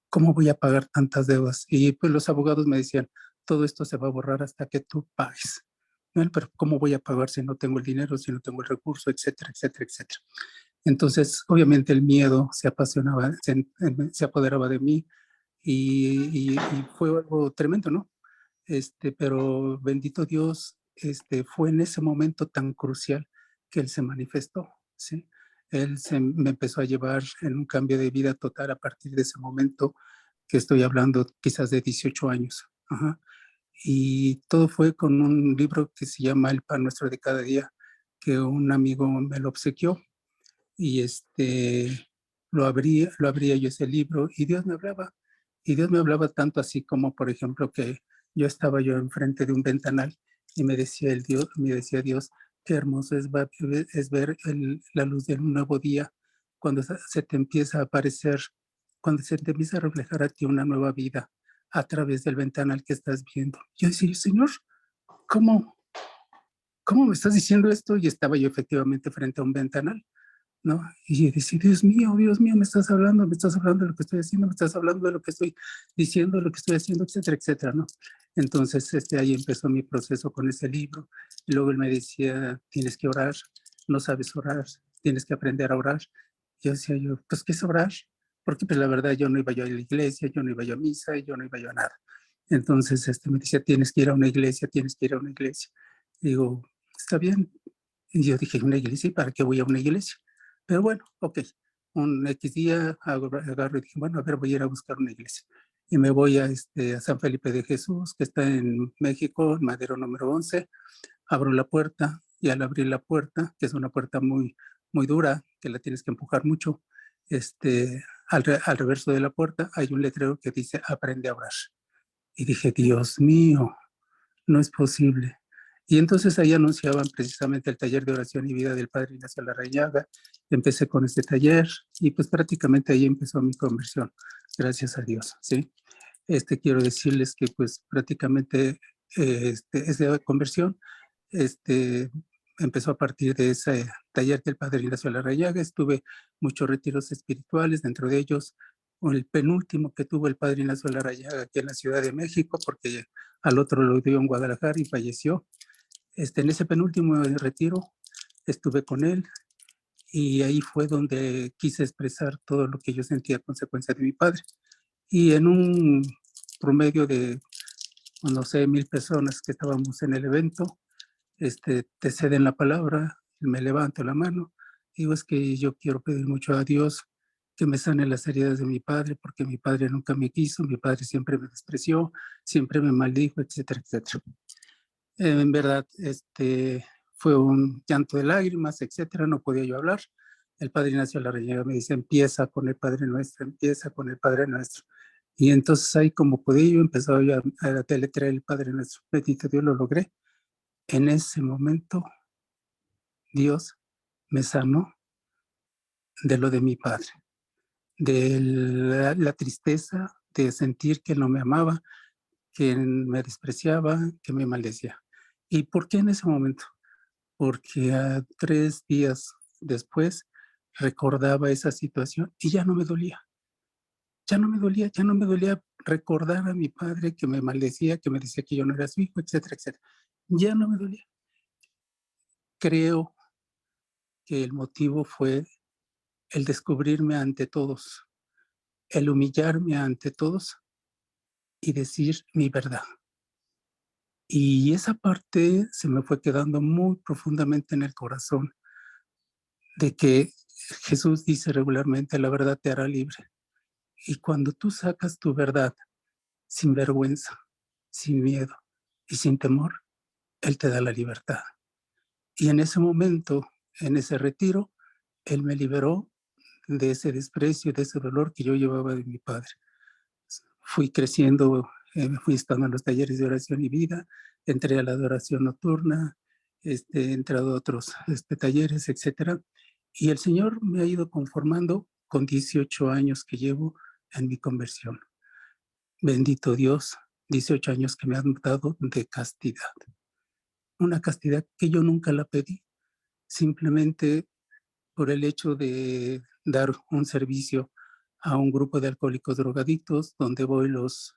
¿Cómo voy a pagar tantas deudas? Y pues los abogados me decían, todo esto se va a borrar hasta que tú pagues. Bueno, pero ¿cómo voy a pagar si no tengo el dinero, si no tengo el recurso, etcétera, etcétera, etcétera? Entonces, obviamente el miedo se apoderaba de mí y fue algo tremendo, ¿no? Pero bendito Dios, fue en ese momento tan crucial que Él se manifestó, ¿sí? Él me empezó a llevar en un cambio de vida total a partir de ese momento, que estoy hablando quizás de 18 años. Ajá. Y todo fue con un libro que se llama El Pan Nuestro de Cada Día, que un amigo me lo obsequió y lo abría yo ese libro y Dios me hablaba tanto así como, por ejemplo, que yo estaba enfrente de un ventanal y me decía Dios, qué hermoso es ver la luz de un nuevo día cuando se te empieza a aparecer, cuando se te empieza a reflejar a ti una nueva vida a través del ventanal que estás viendo. Yo decía, Señor, ¿cómo me estás diciendo esto? Y estaba yo efectivamente frente a un ventanal, ¿no? Y decía, Dios mío, me estás hablando de lo que estoy haciendo, me estás hablando de lo que estoy diciendo, de lo que estoy haciendo, etcétera, etcétera, ¿no? Entonces, ahí empezó mi proceso con ese libro. Y luego él me decía, tienes que orar, no sabes orar, tienes que aprender a orar. Y yo decía, pues, ¿qué es orar? Porque pues la verdad yo no iba yo a la iglesia, yo no iba yo a misa, yo no iba yo a nada. Entonces, me decía, tienes que ir a una iglesia, tienes que ir a una iglesia. Y digo, está bien. Y yo dije, ¿una iglesia? ¿Y para qué voy a una iglesia? Pero bueno, ok. Un X día agarro y dije, bueno, a ver, voy a ir a buscar una iglesia. Y me voy a San Felipe de Jesús, que está en México, en Madero número 11. Abro la puerta y al abrir la puerta, que es una puerta muy, muy dura, que la tienes que empujar mucho, al reverso de la puerta hay un letrero que dice, aprende a orar. Y dije, Dios mío, no es posible. Y entonces ahí anunciaban precisamente el taller de oración y vida del Padre Ignacio Larrañaga. Empecé con este taller y pues prácticamente ahí empezó mi conversión, gracias a Dios, ¿sí? Quiero decirles que pues prácticamente esa conversión empezó a partir de ese taller del Padre Ignacio Larrañaga. Estuve muchos retiros espirituales, dentro de ellos el penúltimo que tuvo el Padre Ignacio Larrañaga aquí en la Ciudad de México, porque al otro lo dio en Guadalajara y falleció. En ese penúltimo retiro estuve con él y ahí fue donde quise expresar todo lo que yo sentía a consecuencia de mi padre. Y en un promedio de, no sé, 1,000 personas que estábamos en el evento, te ceden la palabra, me levanto la mano, digo, es que yo quiero pedir mucho a Dios que me sane las heridas de mi padre, porque mi padre nunca me quiso, mi padre siempre me despreció, siempre me maldijo, etcétera, etcétera. En verdad, fue un llanto de lágrimas, etcétera, no podía yo hablar. El Padre Ignacio Larrañaga me dice, empieza con el Padre Nuestro, empieza con el Padre Nuestro. Y entonces ahí como podía yo empezaba yo a deletrear el Padre Nuestro. Bendito Dios, lo logré. En ese momento, Dios me sanó de lo de mi padre, de la tristeza de sentir que no me amaba, que me despreciaba, que me maldecía. ¿Y por qué en ese momento? Porque 3 días después recordaba esa situación y ya no me dolía. Ya no me dolía recordar a mi padre que me maldecía, que me decía que yo no era su hijo, etcétera, etcétera. Ya no me dolía. Creo que el motivo fue el descubrirme ante todos, el humillarme ante todos y decir mi verdad. Y esa parte se me fue quedando muy profundamente en el corazón, de que Jesús dice regularmente, la verdad te hará libre. Y cuando tú sacas tu verdad sin vergüenza, sin miedo y sin temor, Él te da la libertad. Y en ese momento, en ese retiro, Él me liberó de ese desprecio, de ese dolor que yo llevaba de mi padre. Fui creciendo, fui estando en los talleres de oración y vida, entré a la adoración nocturna, entré a otros talleres, etcétera. Y el Señor me ha ido conformando con 18 años que llevo en mi conversión. Bendito Dios, 18 años que me han dado de castidad. Una castidad que yo nunca la pedí, simplemente por el hecho de dar un servicio a un grupo de alcohólicos drogadictos, donde voy los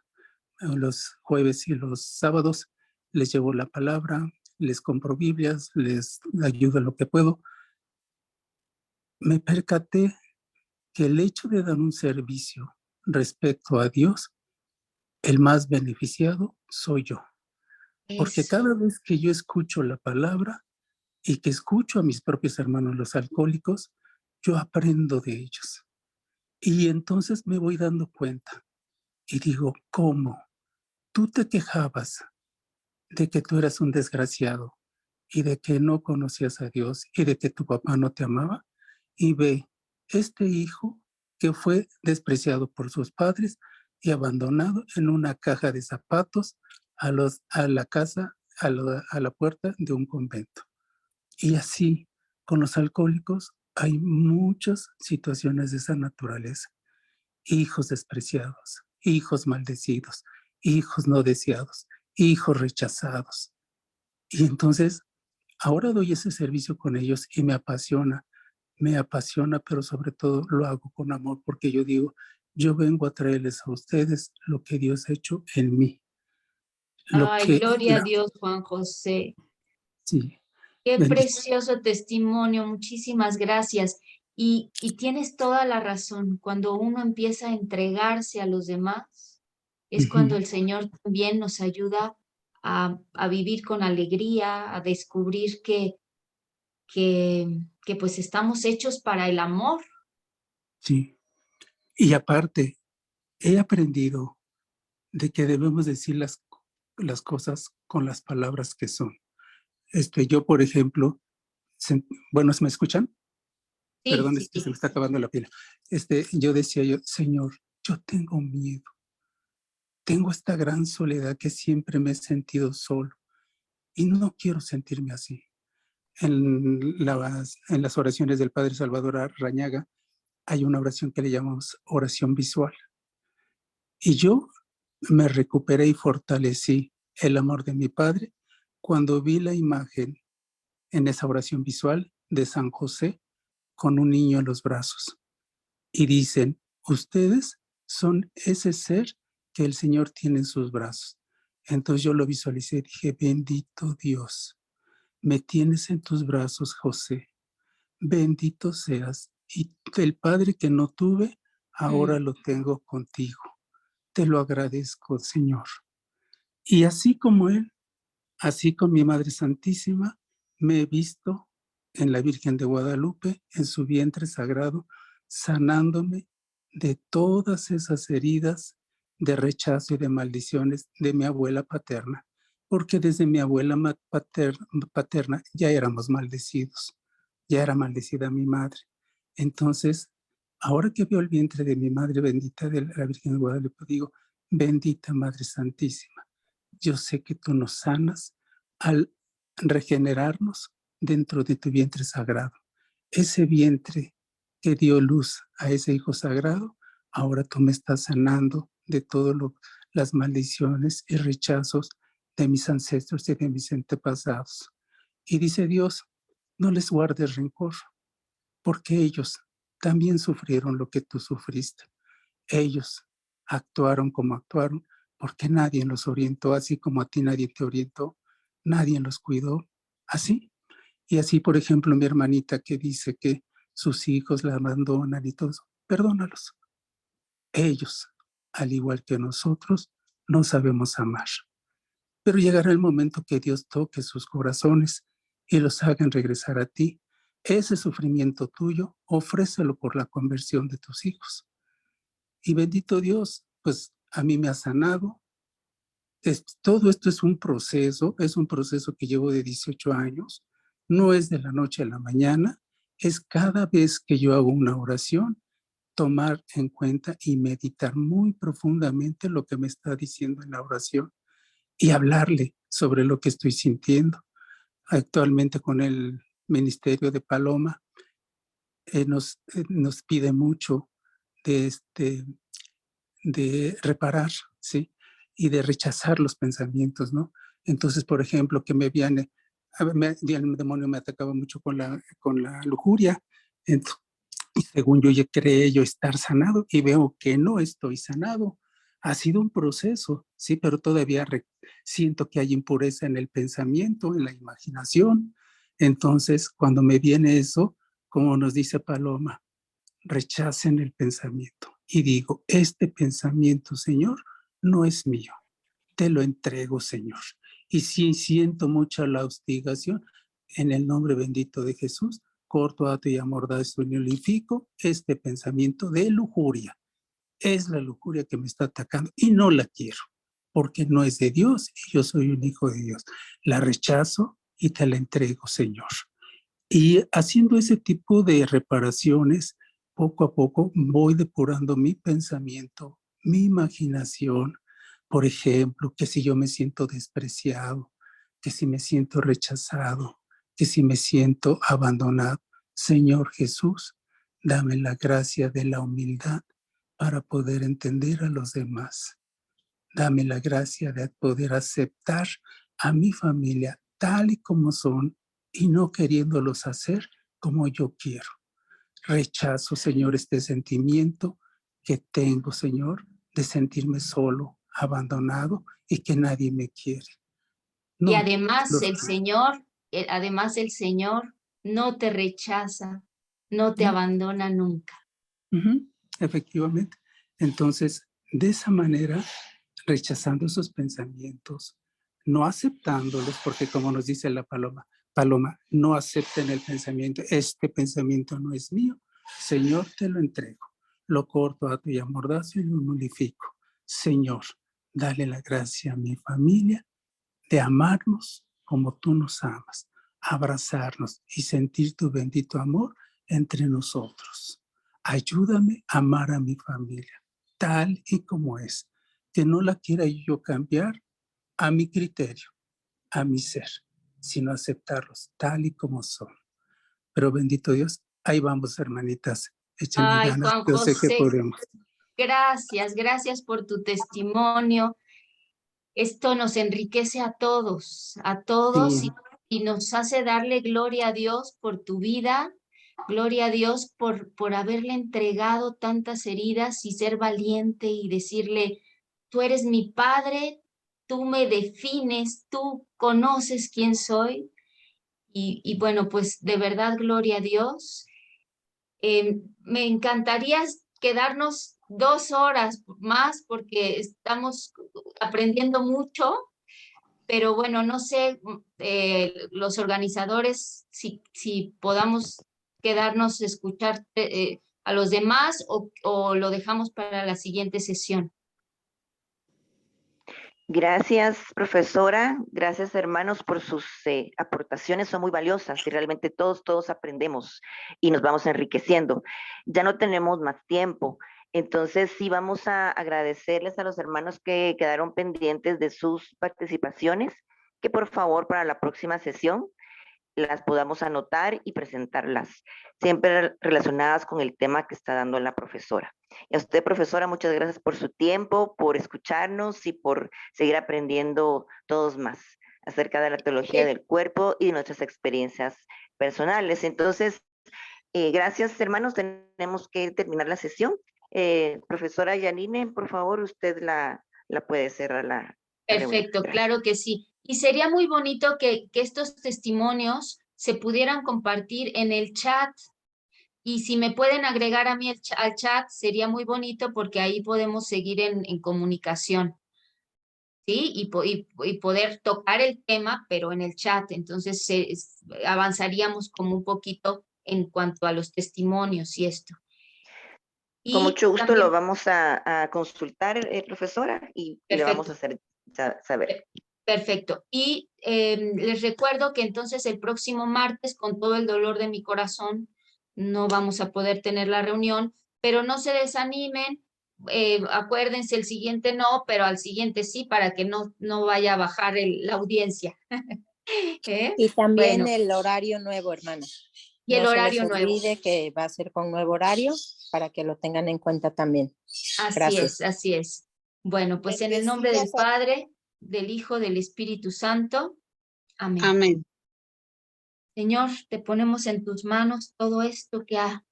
jueves y los sábados, les llevo la palabra, les compro Biblias, les ayudo en lo que puedo. Me percaté que el hecho de dar un servicio respecto a Dios, el más beneficiado soy yo. Porque cada vez que yo escucho la palabra y que escucho a mis propios hermanos los alcohólicos, yo aprendo de ellos. Y entonces me voy dando cuenta y digo, ¿cómo? Tú te quejabas de que tú eras un desgraciado y de que no conocías a Dios y de que tu papá no te amaba, y ve, este hijo que fue despreciado por sus padres y abandonado en una caja de zapatos a la casa, a la puerta de un convento. Y así, con los alcohólicos, hay muchas situaciones de esa naturaleza. Hijos despreciados, hijos maldecidos, hijos no deseados, hijos rechazados. Y entonces, ahora doy ese servicio con ellos y me apasiona, pero sobre todo lo hago con amor, porque yo digo, yo vengo a traerles a ustedes lo que Dios ha hecho en mí. Ay, gloria a Dios, Juan José. Sí. Qué Bendito. precioso testimonio, muchísimas gracias. Y tienes toda la razón, cuando uno empieza a entregarse a los demás, es cuando el Señor también nos ayuda a vivir con alegría, a descubrir que pues estamos hechos para el amor. Sí. Y aparte, he aprendido de que debemos decir las cosas con las palabras que son. Yo, por ejemplo, bueno, ¿me escuchan? Sí, Perdón, sí, es que sí. se me está acabando la pila. Yo decía Señor, yo tengo miedo. Tengo esta gran soledad que siempre me he sentido solo y no quiero sentirme así. En las oraciones del Padre Salvador Arrañaga hay una oración que le llamamos oración visual. Y yo me recuperé y fortalecí el amor de mi Padre cuando vi la imagen en esa oración visual de San José con un niño en los brazos. Y dicen, ustedes son ese ser que el Señor tiene en sus brazos. Entonces yo lo visualicé y dije, bendito Dios, me tienes en tus brazos, José. Bendito seas. Y el Padre que no tuve, ahora lo tengo contigo. Te lo agradezco, Señor. Y así como Él, así con mi Madre Santísima, me he visto en la Virgen de Guadalupe, en su vientre sagrado, sanándome de todas esas heridas de rechazo y de maldiciones de mi abuela paterna, porque desde mi abuela paterna ya éramos maldecidos, ya era maldecida mi madre. Entonces, ahora que veo el vientre de mi Madre bendita de la Virgen de Guadalupe, digo, bendita Madre Santísima, yo sé que tú nos sanas al regenerarnos dentro de tu vientre sagrado. Ese vientre que dio luz a ese hijo sagrado, ahora tú me estás sanando de todas las maldiciones y rechazos de mis ancestros y de mis antepasados. Y dice Dios, no les guardes rencor, porque ellos también sufrieron lo que tú sufriste. Ellos actuaron como actuaron, porque nadie los orientó, así como a ti nadie te orientó, nadie los cuidó, así. Y así, por ejemplo, mi hermanita que dice que sus hijos la abandonan y todo eso, perdónalos. Ellos, al igual que nosotros, no sabemos amar. Pero llegará el momento que Dios toque sus corazones y los hagan regresar a ti. Ese sufrimiento tuyo, ofrécelo por la conversión de tus hijos. Y bendito Dios, pues a mí me ha sanado. Todo esto es un proceso que llevo de 18 años. No es de la noche a la mañana, es cada vez que yo hago una oración, tomar en cuenta y meditar muy profundamente lo que me está diciendo en la oración y hablarle sobre lo que estoy sintiendo. Actualmente con el Ministerio de Paloma nos pide mucho de reparar, ¿sí? Y de rechazar los pensamientos, ¿no? Entonces, por ejemplo, que el demonio me atacaba mucho con la lujuria, y según yo ya creé yo estar sanado y veo que no estoy sanado. Ha sido un proceso, sí, pero todavía siento que hay impureza en el pensamiento, en la imaginación. Entonces, cuando me viene eso, como nos dice Paloma, rechacen el pensamiento. Y digo, este pensamiento, Señor, no es mío. Te lo entrego, Señor. Y si siento mucha la hostigación, en el nombre bendito de Jesús, corto, ato y amordazo y nulifico este pensamiento de lujuria. Es la lujuria que me está atacando y no la quiero, porque no es de Dios y yo soy un hijo de Dios. La rechazo y te la entrego, Señor. Y haciendo ese tipo de reparaciones, poco a poco voy depurando mi pensamiento, mi imaginación. Por ejemplo, que si yo me siento despreciado, que si me siento rechazado, que si me siento abandonado, Señor Jesús, dame la gracia de la humildad para poder entender a los demás. Dame la gracia de poder aceptar a mi familia tal y como son y no queriéndolos hacer como yo quiero. Rechazo, Señor, este sentimiento que tengo, Señor, de sentirme solo, abandonado y que nadie me quiere. Y No, además el Señor no te rechaza, no te abandona nunca. Efectivamente. Entonces, de esa manera, rechazando esos pensamientos, no aceptándolos, porque como nos dice la Paloma, no acepten el pensamiento, este pensamiento no es mío, Señor, te lo entrego, lo corto a tu y amordazo y lo nulifico. Señor, dale la gracia a mi familia de amarnos como tú nos amas, abrazarnos y sentir tu bendito amor entre nosotros. Ayúdame a amar a mi familia tal y como es, que no la quiera yo cambiar a mi criterio, a mi ser, sino aceptarlos tal y como son. Pero bendito Dios, ahí vamos, hermanitas, échenle Ay, ganas, Juan yo sé que José, podemos. gracias por tu testimonio. Esto nos enriquece a todos Sí. y nos hace darle gloria a Dios por tu vida, gloria a Dios por haberle entregado tantas heridas y ser valiente y decirle, tú eres mi padre, tú me defines, tú conoces quién soy. Y bueno, pues de verdad, gloria a Dios. Me encantaría quedarnos 2 horas más porque estamos aprendiendo mucho, pero bueno, no sé, los organizadores, si podamos quedarnos a escuchar a los demás o lo dejamos para la siguiente sesión. Gracias, profesora. Gracias, hermanos, por sus aportaciones. Son muy valiosas y realmente todos aprendemos y nos vamos enriqueciendo. Ya no tenemos más tiempo. Entonces, sí vamos a agradecerles a los hermanos que quedaron pendientes de sus participaciones, que por favor para la próxima sesión las podamos anotar y presentarlas, siempre relacionadas con el tema que está dando la profesora. Y a usted, profesora, muchas gracias por su tiempo, por escucharnos y por seguir aprendiendo todos más acerca de la teología del cuerpo y de nuestras experiencias personales. Entonces, gracias, hermanos, tenemos que terminar la sesión. Profesora Yanine, por favor, usted la puede cerrar la Perfecto, claro que sí. Y sería muy bonito que estos testimonios se pudieran compartir en el chat. Y si me pueden agregar a mí al chat, sería muy bonito porque ahí podemos seguir en comunicación. ¿Sí? Y poder tocar el tema, pero en el chat. Entonces avanzaríamos como un poquito en cuanto a los testimonios y esto. Con mucho gusto también, lo vamos a consultar, profesora, y le vamos a hacer saber. Perfecto. Y les recuerdo que entonces el próximo martes, con todo el dolor de mi corazón, no vamos a poder tener la reunión, pero no se desanimen. Acuérdense, el siguiente no, pero al siguiente sí, para que no vaya a bajar la audiencia. Y también Bueno, el horario nuevo, hermana. y el No horario se les nuevo. olvide que va a ser con nuevo horario para que lo tengan en cuenta también. Gracias. Así es. Bueno, pues en el nombre del Padre, del Hijo, del Espíritu Santo. Amén. Amén. Señor, te ponemos en tus manos todo esto que ha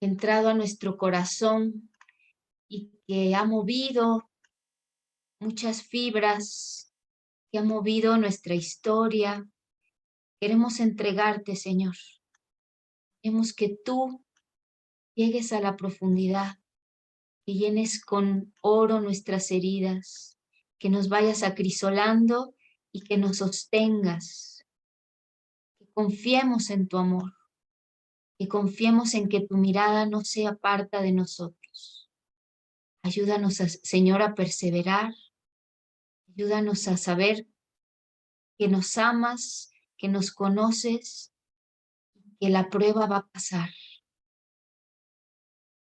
entrado a nuestro corazón y que ha movido muchas fibras, que ha movido nuestra historia. Queremos entregarte, Señor. Queremos que tú llegues a la profundidad, que llenes con oro nuestras heridas, que nos vayas acrisolando y que nos sostengas, que confiemos en tu amor, que confiemos en que tu mirada no se aparta de nosotros. Ayúdanos, Señor, a perseverar, ayúdanos a saber que nos amas, que nos conoces, que la prueba va a pasar,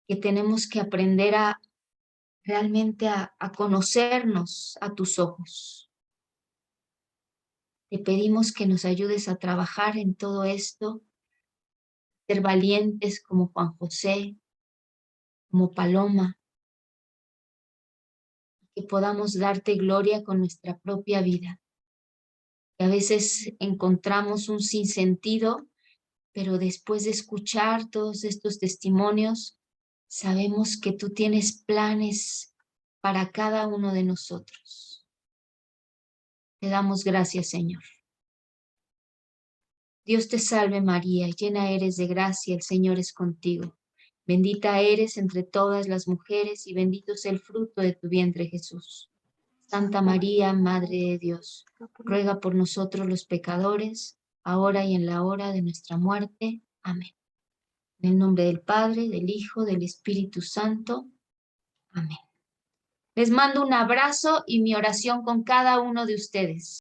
que tenemos que aprender a realmente a conocernos a tus ojos. Te pedimos que nos ayudes a trabajar en todo esto, ser valientes como Juan José, como Paloma, que podamos darte gloria con nuestra propia vida. Que a veces encontramos un sinsentido, pero después de escuchar todos estos testimonios, sabemos que tú tienes planes para cada uno de nosotros. Te damos gracias, Señor. Dios te salve María, llena eres de gracia, el Señor es contigo. Bendita eres entre todas las mujeres y bendito es el fruto de tu vientre, Jesús. Santa María, Madre de Dios, ruega por nosotros los pecadores, ahora y en la hora de nuestra muerte. Amén. En el nombre del Padre, del Hijo, del Espíritu Santo. Amén. Les mando un abrazo y mi oración con cada uno de ustedes.